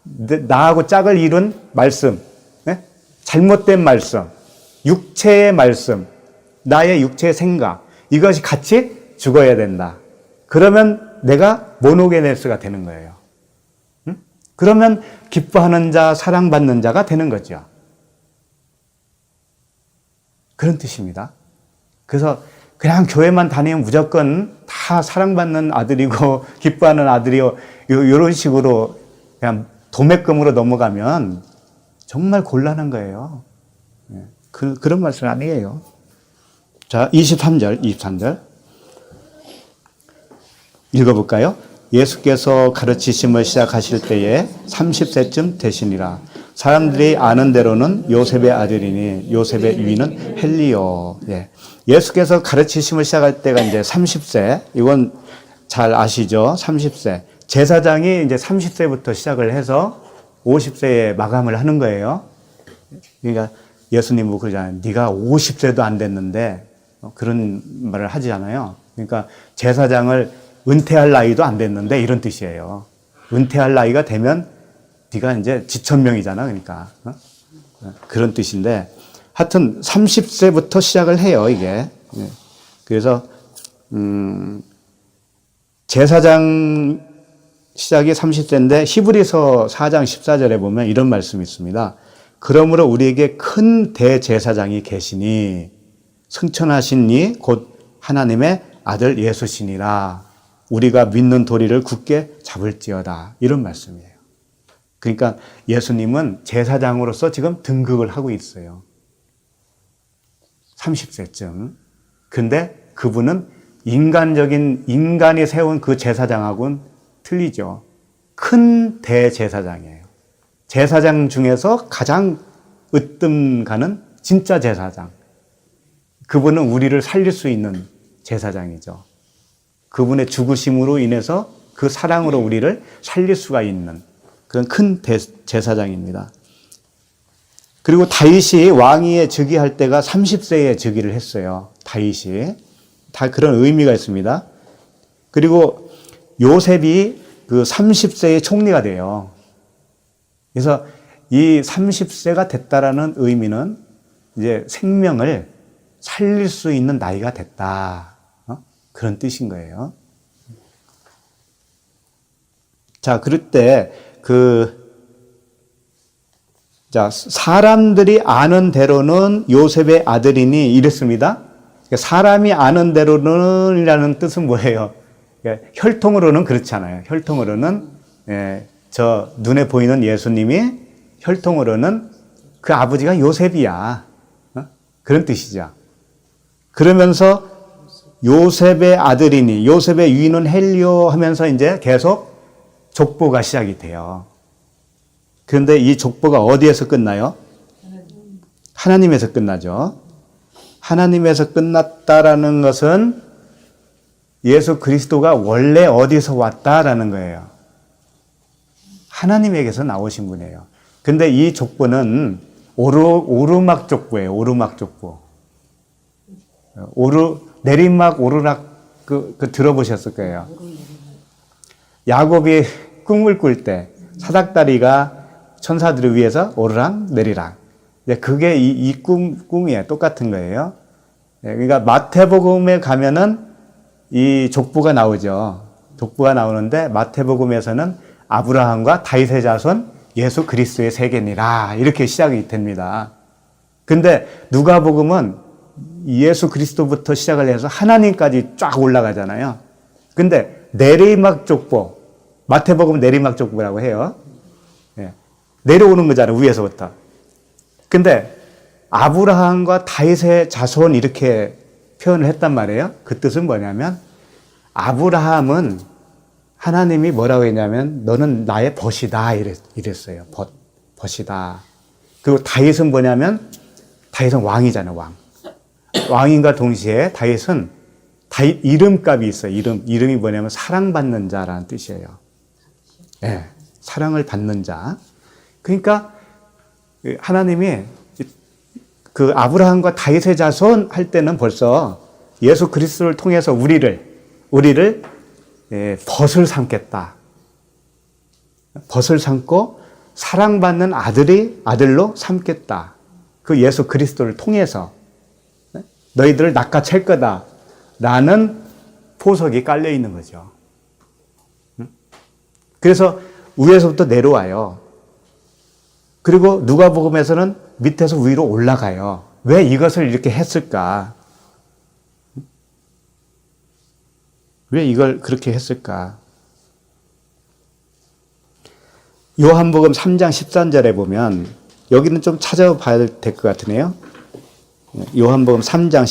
나하고 짝을 이룬 말씀. 네? 잘못된 말씀. 육체의 말씀. 나의 육체의 생각. 이것이 같이 죽어야 된다. 그러면 내가 모노게네스가 되는 거예요. 그러면 기뻐하는 자, 사랑받는 자가 되는 거죠. 그런 뜻입니다. 그래서 그냥 교회만 다니면 무조건 다 사랑받는 아들이고 기뻐하는 아들이요. 이런 식으로 그냥 도매금으로 넘어가면 정말 곤란한 거예요. 그런 말씀 아니에요. 자, 23절. 읽어볼까요? 예수께서 가르치심을 시작하실 때에 30세쯤 되시니라. 사람들이 아는 대로는 요셉의 아들이니 요셉의 위는 헬리오. 예수께서 가르치심을 시작할 때가 이제 30세. 이건 잘 아시죠? 30세. 제사장이 이제 30세부터 시작을 해서 50세에 마감을 하는 거예요. 그러니까 예수님 뭐 그러잖아요. 네가 50세도 안 됐는데 그런 말을 하지 않아요. 그러니까 제사장을 은퇴할 나이도 안 됐는데 이런 뜻이에요. 은퇴할 나이가 되면 네가 이제 지천명이잖아. 그러니까 그런 뜻인데 하여튼 30세부터 시작을 해요. 이게. 그래서 제사장 시작이 30세인데 히브리서 4장 14절에 보면 이런 말씀이 있습니다. 그러므로 우리에게 큰 대제사장이 계시니 승천하신 이 곧 하나님의 아들 예수시니라. 우리가 믿는 도리를 굳게 잡을지어다. 이런 말씀이에요. 그러니까 예수님은 제사장으로서 지금 등극을 하고 있어요. 30세쯤. 근데 그분은 인간이 세운 그 제사장하고는 틀리죠. 큰 대제사장이에요. 제사장 중에서 가장 으뜸 가는 진짜 제사장. 그분은 우리를 살릴 수 있는 제사장이죠. 그분의 죽으심으로 인해서 그 사랑으로 우리를 살릴 수가 있는 그런 큰 제사장입니다. 그리고 다윗이 왕위에 즉위할 때가 30세에 즉위를 했어요. 다윗이. 다 그런 의미가 있습니다. 그리고 요셉이 그 30세의 총리가 돼요. 그래서 이 30세가 됐다라는 의미는 이제 생명을 살릴 수 있는 나이가 됐다. 그런 뜻인 거예요. 자, 그럴 때 사람들이 아는 대로는 요셉의 아들이니 이랬습니다. 사람이 아는 대로는 이라는 뜻은 뭐예요? 혈통으로는 그렇지 않아요. 혈통으로는 저 눈에 보이는 예수님이 혈통으로는 그 아버지가 요셉이야. 그런 뜻이죠. 그러면서 요셉의 아들이니 요셉의 위는 헬리오 하면서 이제 계속 족보가 시작이 돼요. 그런데 이 족보가 어디에서 끝나요? 하나님에서 끝나죠. 하나님에서 끝났다라는 것은 예수 그리스도가 원래 어디서 왔다라는 거예요. 하나님에게서 나오신 분이에요. 근데 이 족보는 오르막 족보예요. 오르막 족보. 내리막 오르락 그 들어보셨을 거예요. 야곱이 꿈을 꿀 때 사닥다리가 천사들을 위해서 오르락 내리락. 그게 이 꿈이에요. 똑같은 거예요. 그러니까 마태복음에 가면은 이 족보가 나오죠. 족보가 나오는데 마태복음에서는 아브라함과 다윗의 자손 예수 그리스도의 세계니라 이렇게 시작이 됩니다. 근데 누가복음은 예수 그리스도부터 시작을 해서 하나님까지 쫙 올라가잖아요. 근데 내리막 족보, 마태복음 내리막 족보라고 해요. 내려오는 거잖아요. 위에서부터. 근데 아브라함과 다윗의 자손 이렇게 표현을 했단 말이에요. 그 뜻은 뭐냐면 아브라함은 하나님이 뭐라고 했냐면 너는 나의 벗이다 이랬어요. 벗이다. 그리고 다윗은 뭐냐면 다윗은 왕이잖아요. 왕인과 동시에 다윗은 다윗 이름값이 있어요. 이름이 뭐냐면 사랑받는 자라는 뜻이에요. 사랑을 받는 자. 그러니까 하나님이 그 아브라함과 다윗의 자손 할 때는 벌써 예수 그리스도를 통해서 우리를 벗을 삼겠다. 벗을 삼고 사랑받는 아들로 삼겠다. 그 예수 그리스도를 통해서 너희들을 낚아챌 거다. 라는 포석이 깔려 있는 거죠. 그래서 위에서부터 내려와요. 그리고 누가복음에서는 밑에서 위로 올라가요. 왜 이것을 이렇게 했을까? 왜 이걸 그렇게 했을까? 요한복음 3장 13절에 보면 여기는 좀 찾아봐야 될 것 같으네요. 요한복음 3장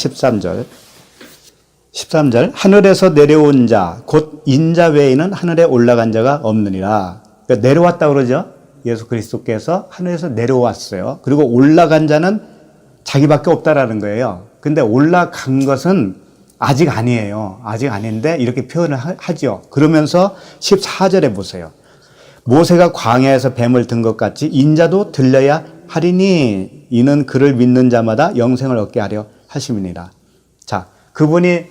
13절 하늘에서 내려온 자 곧 인자 외에는 하늘에 올라간 자가 없느니라. 그러니까 내려왔다 그러죠. 예수 그리스도께서 하늘에서 내려왔어요. 그리고 올라간 자는 자기밖에 없다라는 거예요. 근데 올라간 것은 아직 아니에요. 아직 아닌데 이렇게 표현을 하죠. 그러면서 14절에 보세요. 모세가 광야에서 뱀을 든 것 같이 인자도 들려야 하리니 이는 그를 믿는 자마다 영생을 얻게 하려 하심이니라. 자, 그분이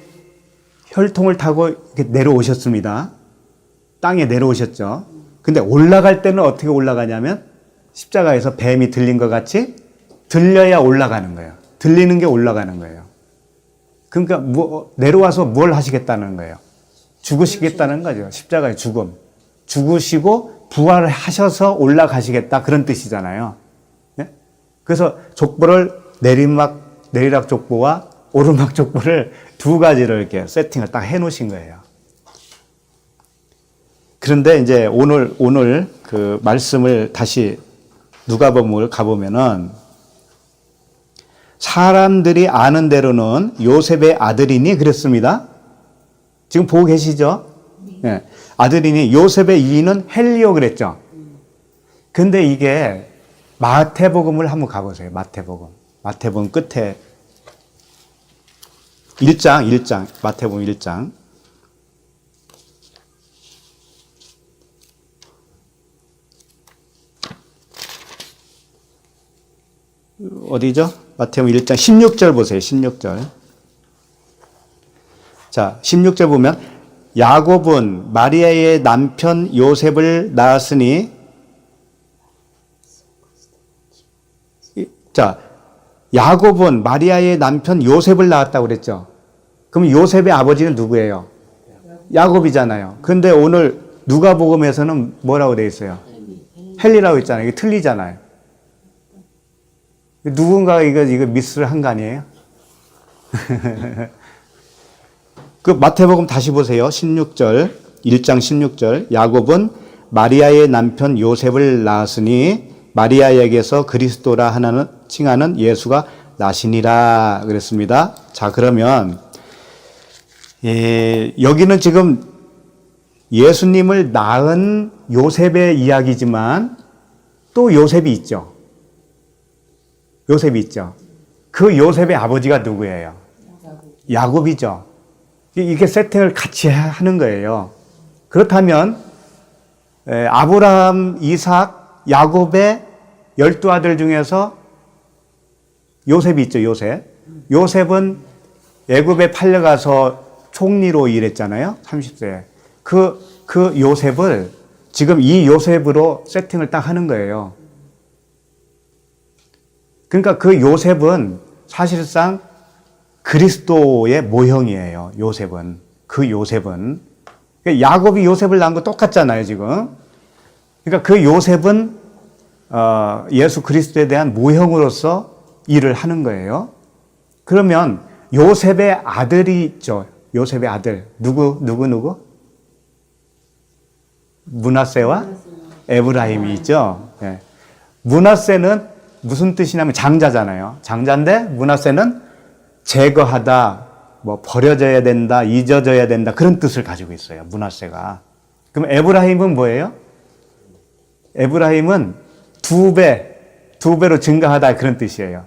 혈통을 타고 이렇게 내려오셨습니다. 땅에 내려오셨죠. 근데 올라갈 때는 어떻게 올라가냐면 십자가에서 뱀이 들린 것 같이 들려야 올라가는 거예요. 들리는 게 올라가는 거예요. 그러니까 내려와서 뭘 하시겠다는 거예요. 죽으시겠다는 거죠. 십자가의 죽음. 죽으시고 부활을 하셔서 올라가시겠다 그런 뜻이잖아요. 네? 그래서 족보를 내리막 족보와 오르막 족보를 두 가지를 이렇게 세팅을 딱 해놓으신 거예요. 그런데 이제 오늘 그 말씀을 다시 누가복음을 가보면은 사람들이 아는 대로는 요셉의 아들이니 그랬습니다. 지금 보고 계시죠? 네. 아들이니 요셉의 이인은 헬리오 그랬죠. 근데 이게 마태복음을 한번 가보세요. 마태복음 끝에 1장 마태복음 1장 어디죠? 마태복음 1장 16절 보세요. 16절. 자, 16절 보면 야곱은 마리아의 남편 요셉을 낳았으니 자, 야곱은 마리아의 남편 요셉을 낳았다고 그랬죠. 그럼 요셉의 아버지는 누구예요? 야곱이잖아요. 그런데 오늘 누가복음에서는 뭐라고 되어 있어요? 헬리라고 있잖아요. 이게 틀리잖아요. 누군가가 이거 미스를 한 거 아니에요? 그 마태복음 다시 보세요. 16절, 1장 16절. 야곱은 마리아의 남편 요셉을 낳았으니 마리아에게서 그리스도라 하나는 칭하는 예수가 나시니라 그랬습니다. 자, 그러면 여기는 지금 예수님을 낳은 요셉의 이야기지만 또 요셉이 있죠. 그 요셉의 아버지가 누구예요? 야곱이죠. 이게 세팅을 같이 하는 거예요. 그렇다면 아브라함, 이삭, 야곱의 12아들 중에서 요셉이 있죠. 요셉은 애굽에 팔려가서 총리로 일했잖아요. 30세. 그 요셉을 지금 이 요셉으로 세팅을 딱 하는 거예요. 그러니까 그 요셉은 사실상 그리스도의 모형이에요. 요셉은. 그러니까 야곱이 요셉을 낳은 거 똑같잖아요, 지금. 그러니까 그 요셉은 예수 그리스도에 대한 모형으로서 일을 하는 거예요. 그러면 요셉의 아들이 있죠. 요셉의 아들. 누구? 므낫세와 에브라임이 있죠. 네. 므낫세는 무슨 뜻이냐면 장자잖아요. 장자인데 므낫세는 제거하다, 버려져야 된다, 잊어져야 된다 그런 뜻을 가지고 있어요. 므낫세가. 그럼 에브라임은 뭐예요? 에브라임은 두 배로 증가하다 그런 뜻이에요.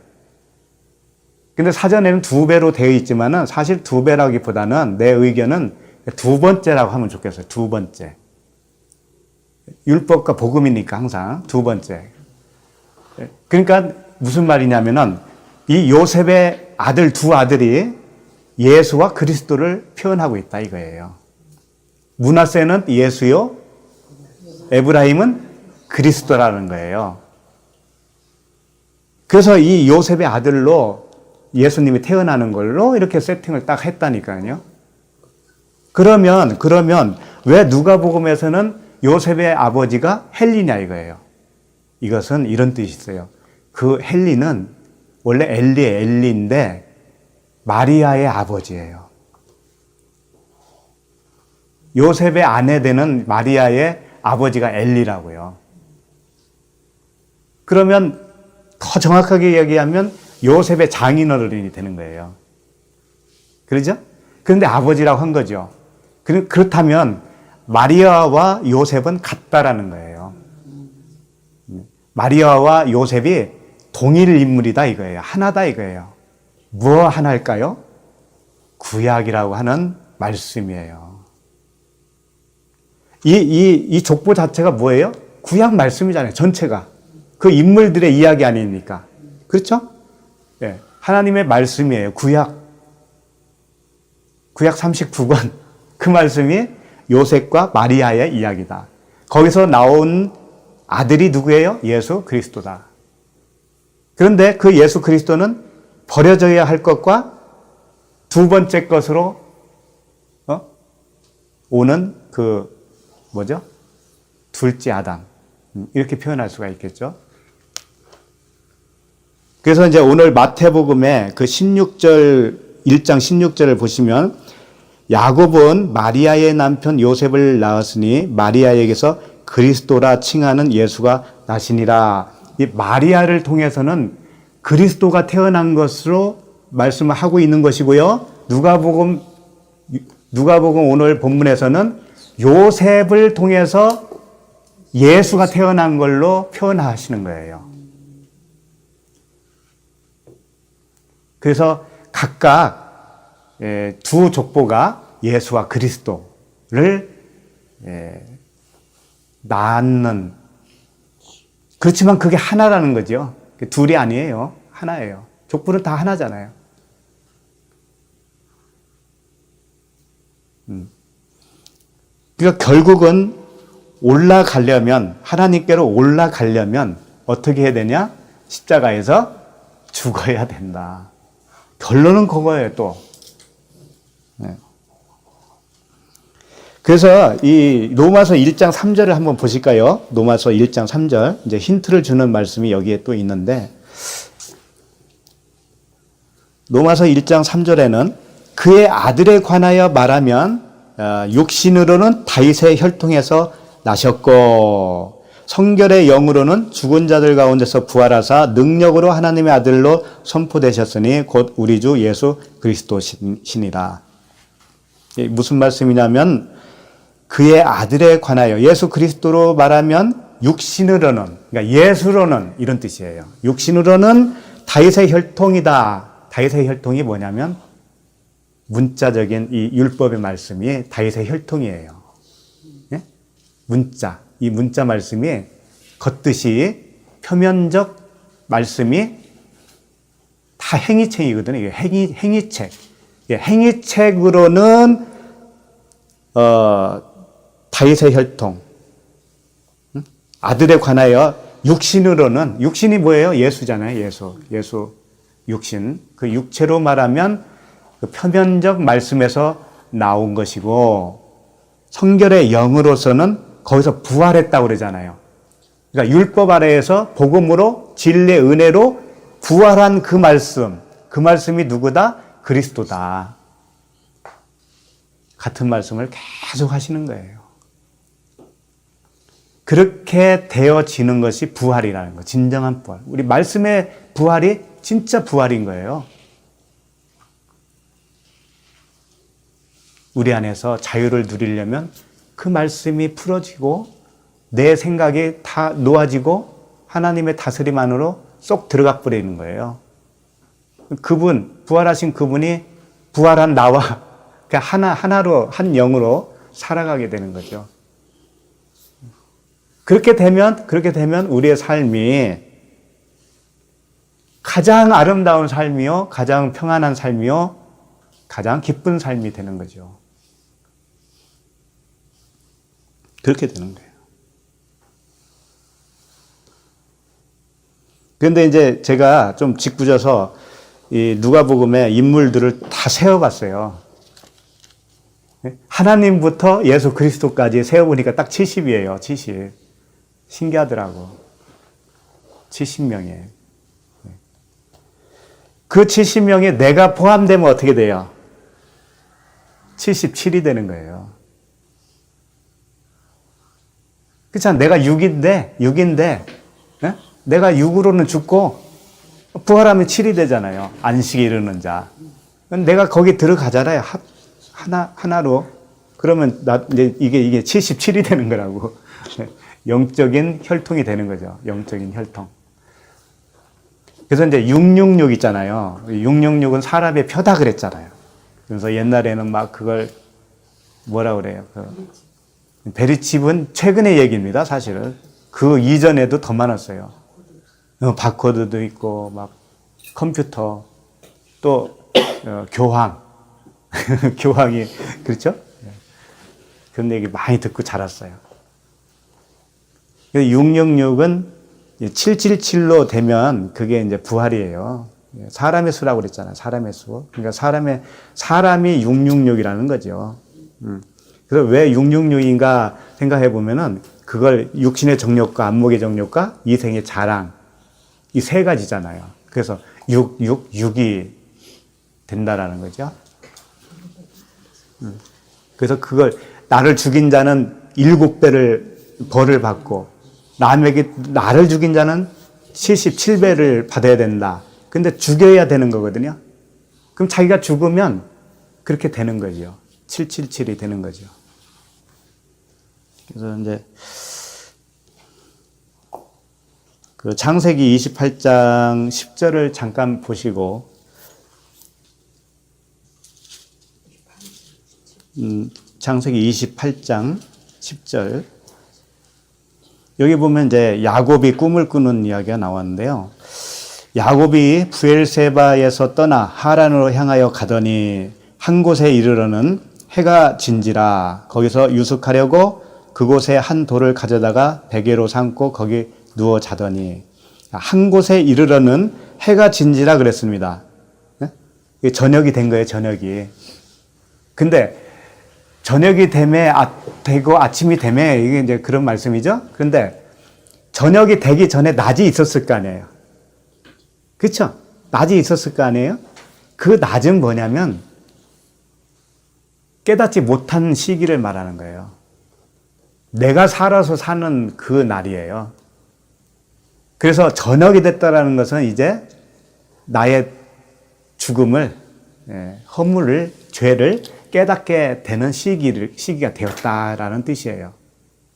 근데 사전에는 두 배로 되어 있지만은 사실 두 배라기보다는 내 의견은 두 번째라고 하면 좋겠어요. 두 번째. 율법과 복음이니까 항상 두 번째. 그러니까 무슨 말이냐면은 이 요셉의 두 아들이 예수와 그리스도를 표현하고 있다 이거예요. 므낫세는 예수요, 에브라임은 그리스도라는 거예요. 그래서 이 요셉의 아들로 예수님이 태어나는 걸로 이렇게 세팅을 딱 했다니까요. 그러면 왜 누가복음에서는 요셉의 아버지가 헬리냐 이거예요. 이것은 이런 뜻이 있어요. 그 헬리는 원래 엘리인데 마리아의 아버지예요. 요셉의 아내 되는 마리아의 아버지가 엘리라고요. 그러면 더 정확하게 이야기하면 요셉의 장인어른이 되는 거예요. 그러죠? 그런데 아버지라고 한 거죠. 그렇다면 마리아와 요셉은 같다라는 거예요. 마리아와 요셉이 동일 인물이다 이거예요. 하나다 이거예요. 뭐 하나일까요? 구약이라고 하는 말씀이에요. 이 족보 자체가 뭐예요? 구약 말씀이잖아요. 전체가. 그 인물들의 이야기 아닙니까? 그렇죠? 네. 하나님의 말씀이에요. 구약 39권. 그 말씀이 요셉과 마리아의 이야기다. 거기서 나온 아들이 누구예요? 예수 그리스도다. 그런데 그 예수 그리스도는 버려져야 할 것과 두 번째 것으로 오는 둘째 아담. 이렇게 표현할 수가 있겠죠. 그래서 이제 오늘 마태복음의 그 1장 16절을 보시면 야곱은 마리아의 남편 요셉을 낳았으니 마리아에게서 그리스도라 칭하는 예수가 나시니라. 이 마리아를 통해서는 그리스도가 태어난 것으로 말씀을 하고 있는 것이고요. 누가복음 오늘 본문에서는 요셉을 통해서 예수가 태어난 걸로 표현하시는 거예요. 그래서 각각 두 족보가 예수와 그리스도를 낳는, 그렇지만 그게 하나라는 거죠. 둘이 아니에요. 하나예요. 족보는 다 하나잖아요. 그러니까 결국은 하나님께로 올라가려면 어떻게 해야 되냐? 십자가에서 죽어야 된다. 결론은 그거예요, 또. 네. 그래서 이 로마서 1장 3절을 한번 보실까요? 로마서 1장 3절. 이제 힌트를 주는 말씀이 여기에 또 있는데, 로마서 1장 3절에는 그의 아들에 관하여 말하면 육신으로는 다윗의 혈통에서 나셨고 성결의 영으로는 죽은 자들 가운데서 부활하사 능력으로 하나님의 아들로 선포되셨으니 곧 우리 주 예수 그리스도시니라. 무슨 말씀이냐면 그의 아들에 관하여 예수 그리스도로 말하면 육신으로는, 그러니까 예수로는 이런 뜻이에요. 육신으로는 다윗의 혈통이다. 다윗의 혈통이 뭐냐면 문자적인 이 율법의 말씀이 다윗의 혈통이에요. 예? 문자, 이 문자 말씀이 겉뜻이 표면적 말씀이 다 행위책이거든요. 이게 행위책. 예, 행위책으로는 다윗의 혈통, 아들에 관하여 육신으로는, 육신이 뭐예요? 예수잖아요. 예수 육신. 그 육체로 말하면 그 표면적 말씀에서 나온 것이고 성결의 영으로서는 거기서 부활했다고 그러잖아요. 그러니까 율법 아래에서 복음으로 진리의 은혜로 부활한 그 말씀이 누구다? 그리스도다. 같은 말씀을 계속 하시는 거예요. 그렇게 되어지는 것이 부활이라는 거, 진정한 부활. 우리 말씀의 부활이 진짜 부활인 거예요. 우리 안에서 자유를 누리려면 그 말씀이 풀어지고 내 생각이 다 놓아지고 하나님의 다스림 안으로 쏙 들어가 버리는 거예요. 부활하신 그분이 부활한 나와 하나로, 한 영으로 살아가게 되는 거죠. 그렇게 되면 우리의 삶이 가장 아름다운 삶이요, 가장 평안한 삶이요, 가장 기쁜 삶이 되는 거죠. 그렇게 되는 거예요. 그런데 이제 제가 좀 짓궂어서 이 누가복음의 인물들을 다 세어봤어요. 하나님부터 예수 그리스도까지 세어보니까 딱 70이에요. 70. 신기하더라고. 70명이에요. 그 70명에 내가 포함되면 어떻게 돼요? 77이 되는 거예요. 그렇잖아. 내가 6인데, 네? 내가 육으로는 죽고 부활하면 7이 되잖아요. 안식에 이르는 자. 내가 거기 들어가잖아요. 하나로. 그러면 이제 이게 77이 되는 거라고. 영적인 혈통이 되는 거죠. 영적인 혈통. 그래서 이제 666 있잖아요. 666은 사람의 표다 그랬잖아요. 그래서 옛날에는 막 그걸 뭐라 그래요? 베리칩은 최근의 얘기입니다, 사실은. 그 이전에도 더 많았어요. 바코드도 있고, 막 컴퓨터, 또 교황. 교황이, 그렇죠? 그런 얘기 많이 듣고 자랐어요. 666은 777로 되면 그게 이제 부활이에요. 사람의 수라고 그랬잖아요. 사람의 수. 그러니까 사람이 666이라는 거죠. 그래서 왜 666인가 생각해 보면은 그걸 육신의 정욕과 안목의 정욕과 이생의 자랑 이 세 가지잖아요. 그래서 6이 된다라는 거죠. 그래서 그걸 나를 죽인 자는 7배를 벌을 받고 남에게 나를 죽인 자는 77배를 받아야 된다. 근데 죽여야 되는 거거든요. 그럼 자기가 죽으면 그렇게 되는 거죠. 777이 되는 거죠. 그래서 이제 그 창세기 28장 10절을 잠깐 보시고 창세기 28장 10절 여기 보면 이제 야곱이 꿈을 꾸는 이야기가 나왔는데요. 야곱이 부엘세바에서 떠나 하란으로 향하여 가더니 한 곳에 이르러는 해가 진지라 거기서 유숙하려고 그곳에 한 돌을 가져다가 베개로 삼고 거기 누워 자더니 한 곳에 이르러는 해가 진지라 그랬습니다. 네? 저녁이 된 거예요, 저녁이. 근데 저녁이 되고 아침이 되면 이게 이제 그런 말씀이죠. 그런데 저녁이 되기 전에 낮이 있었을 거 아니에요. 그렇죠? 낮이 있었을 거 아니에요? 그 낮은 뭐냐면 깨닫지 못한 시기를 말하는 거예요. 내가 살아서 사는 그 날이에요. 그래서 저녁이 됐다라는 것은 이제 나의 죽음을, 허물을, 죄를 깨닫게 되는 시기가 되었다라는 뜻이에요.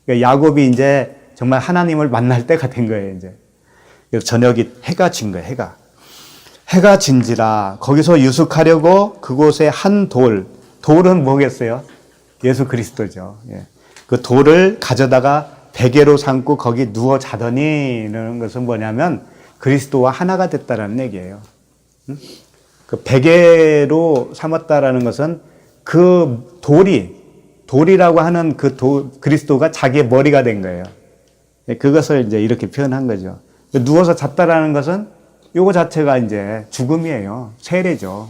그러니까 야곱이 이제 정말 하나님을 만날 때가 된 거예요, 이제. 그래서 저녁이 해가 진 거예요, 해가. 해가 진지라 거기서 유숙하려고 그곳에 한 돌은 뭐겠어요? 예수 그리스도죠. 예. 그 돌을 가져다가 베개로 삼고 거기 누워 자더니는 것은 뭐냐면 그리스도와 하나가 됐다라는 얘기예요. 그 베개로 삼았다라는 것은 그 돌이라고 하는 그리스도가 자기의 머리가 된 거예요. 그것을 이제 이렇게 표현한 거죠. 누워서 잤다라는 것은 요거 자체가 이제 죽음이에요. 세례죠.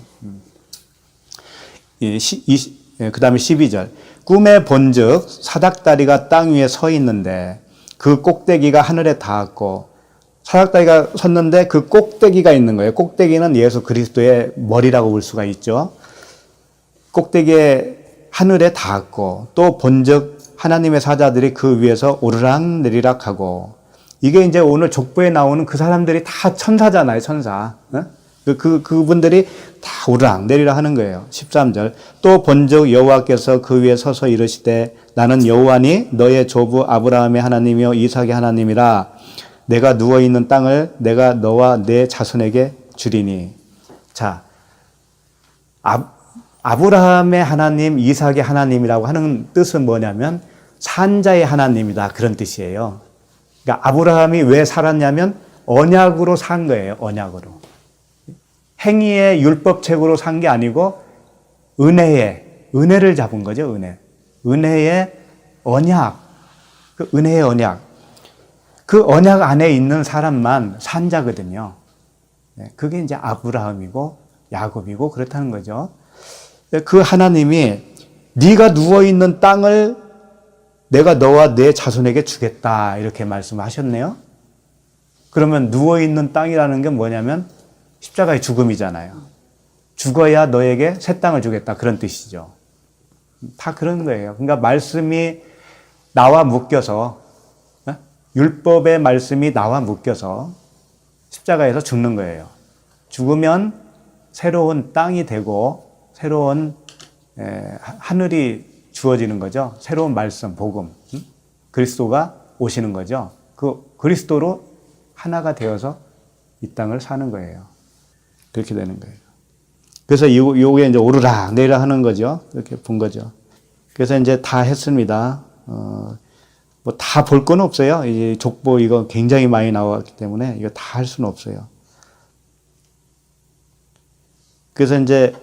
그 다음에 12절. 꿈에 본즉 사닥다리가 땅 위에 서 있는데 그 꼭대기가 하늘에 닿았고 사닥다리가 섰는데 그 꼭대기가 있는 거예요. 꼭대기는 예수 그리스도의 머리라고 볼 수가 있죠. 꼭대기에 하늘에 닿았고 또 본즉 하나님의 사자들이 그 위에서 오르락 내리락 하고 이게 이제 오늘 족보에 나오는 그 사람들이 다 천사잖아요. 천사. 그분들이 다 오르락 내리락 하는 거예요. 13절. 또 본즉 여호와께서 그 위에 서서 이르시되 나는 여호와니 너의 조부 아브라함의 하나님이요 이삭의 하나님이라 내가 누워있는 땅을 내가 너와 내 자손에게 주리니. 자, 아브라함의 하나님, 이삭의 하나님이라고 하는 뜻은 뭐냐면 산자의 하나님이다. 그런 뜻이에요. 그러니까 아브라함이 왜 살았냐면 언약으로 산 거예요. 언약으로. 행위의 율법책으로 산 게 아니고 은혜를 잡은 거죠. 은혜의 언약. 그 은혜의 언약. 그 언약 안에 있는 사람만 산자거든요. 그게 이제 아브라함이고 야곱이고 그렇다는 거죠. 그 하나님이 네가 누워있는 땅을 내가 너와 내 자손에게 주겠다 이렇게 말씀하셨네요. 그러면 누워있는 땅이라는 게 뭐냐면 십자가의 죽음이잖아요. 죽어야 너에게 새 땅을 주겠다 그런 뜻이죠. 다 그런 거예요. 그러니까 말씀이 나와 묶여서 율법의 말씀이 나와 묶여서 십자가에서 죽는 거예요. 죽으면 새로운 땅이 되고 새로운 하늘이 주어지는 거죠. 새로운 말씀, 복음, 그리스도가 오시는 거죠. 그 그리스도로 하나가 되어서 이 땅을 사는 거예요. 그렇게 되는 거예요. 그래서 요게 이제 오르락 내리락 하는 거죠. 이렇게 본 거죠. 그래서 이제 다 했습니다. 뭐 다 볼 건 없어요. 이제 족보 이거 굉장히 많이 나왔기 때문에 이거 다 할 수는 없어요. 그래서 이제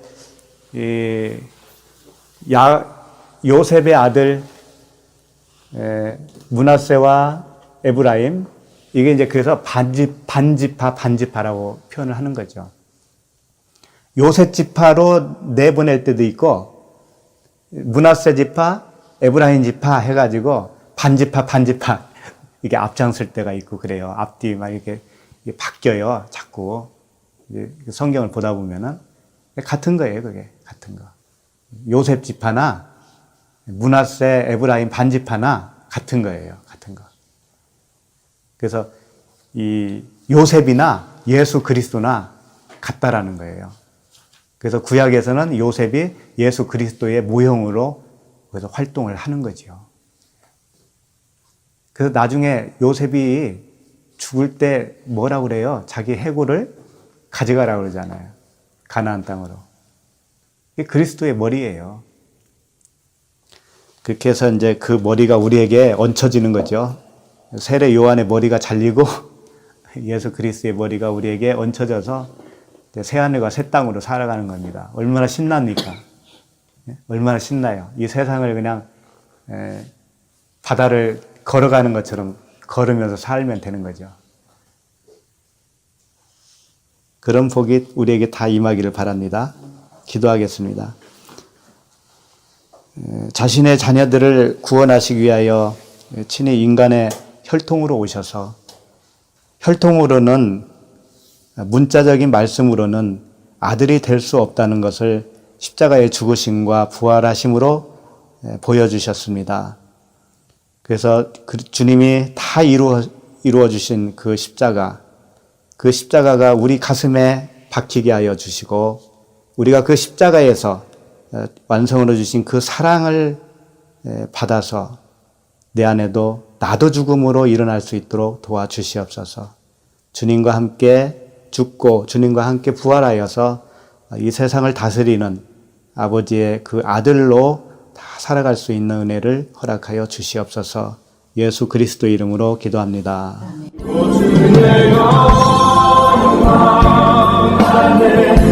요셉의 아들 므낫세와 에브라임, 이게 이제 그래서 반지파라고 표현을 하는 거죠. 요셉 지파로 내보낼 때도 있고, 므낫세 지파, 에브라임 지파 해가지고 반지파 이게 앞장설 때가 있고 그래요. 앞뒤 막 이렇게 바뀌어요. 자꾸 성경을 보다 보면은 같은 거예요. 그게 같은 거. 요셉 지파나 므낫세, 에브라임 반지파나 같은 거예요. 같은 거. 그래서 이 요셉이나 예수 그리스도나 같다라는 거예요. 그래서 구약에서는 요셉이 예수 그리스도의 모형으로 그래서 활동을 하는 거죠. 그래서 나중에 요셉이 죽을 때 뭐라고 그래요? 자기 해골을 가져가라고 그러잖아요. 가나안 땅으로. 이게 그리스도의 머리예요. 그렇게 해서 이제 그 머리가 우리에게 얹혀지는 거죠. 세례 요한의 머리가 잘리고 예수 그리스도의 머리가 우리에게 얹혀져서 새하늘과 새 땅으로 살아가는 겁니다. 얼마나 신납니까? 얼마나 신나요. 이 세상을 그냥 바다를 걸어가는 것처럼 걸으면서 살면 되는 거죠. 그런 복이 우리에게 다 임하기를 바랍니다. 기도하겠습니다. 자신의 자녀들을 구원하시기 위하여 친히 인간의 혈통으로 오셔서, 혈통으로는, 문자적인 말씀으로는 아들이 될 수 없다는 것을 십자가의 죽으심과 부활하심으로 보여주셨습니다. 그래서 주님이 다 이루어 주신 그 십자가가 우리 가슴에 박히게 하여 주시고, 우리가 그 십자가에서 완성으로 주신 그 사랑을 받아서 내 안에도 나도 죽음으로 일어날 수 있도록 도와주시옵소서. 주님과 함께 죽고 주님과 함께 부활하여서 이 세상을 다스리는 아버지의 그 아들로 다 살아갈 수 있는 은혜를 허락하여 주시옵소서. 예수 그리스도 이름으로 기도합니다. 아멘.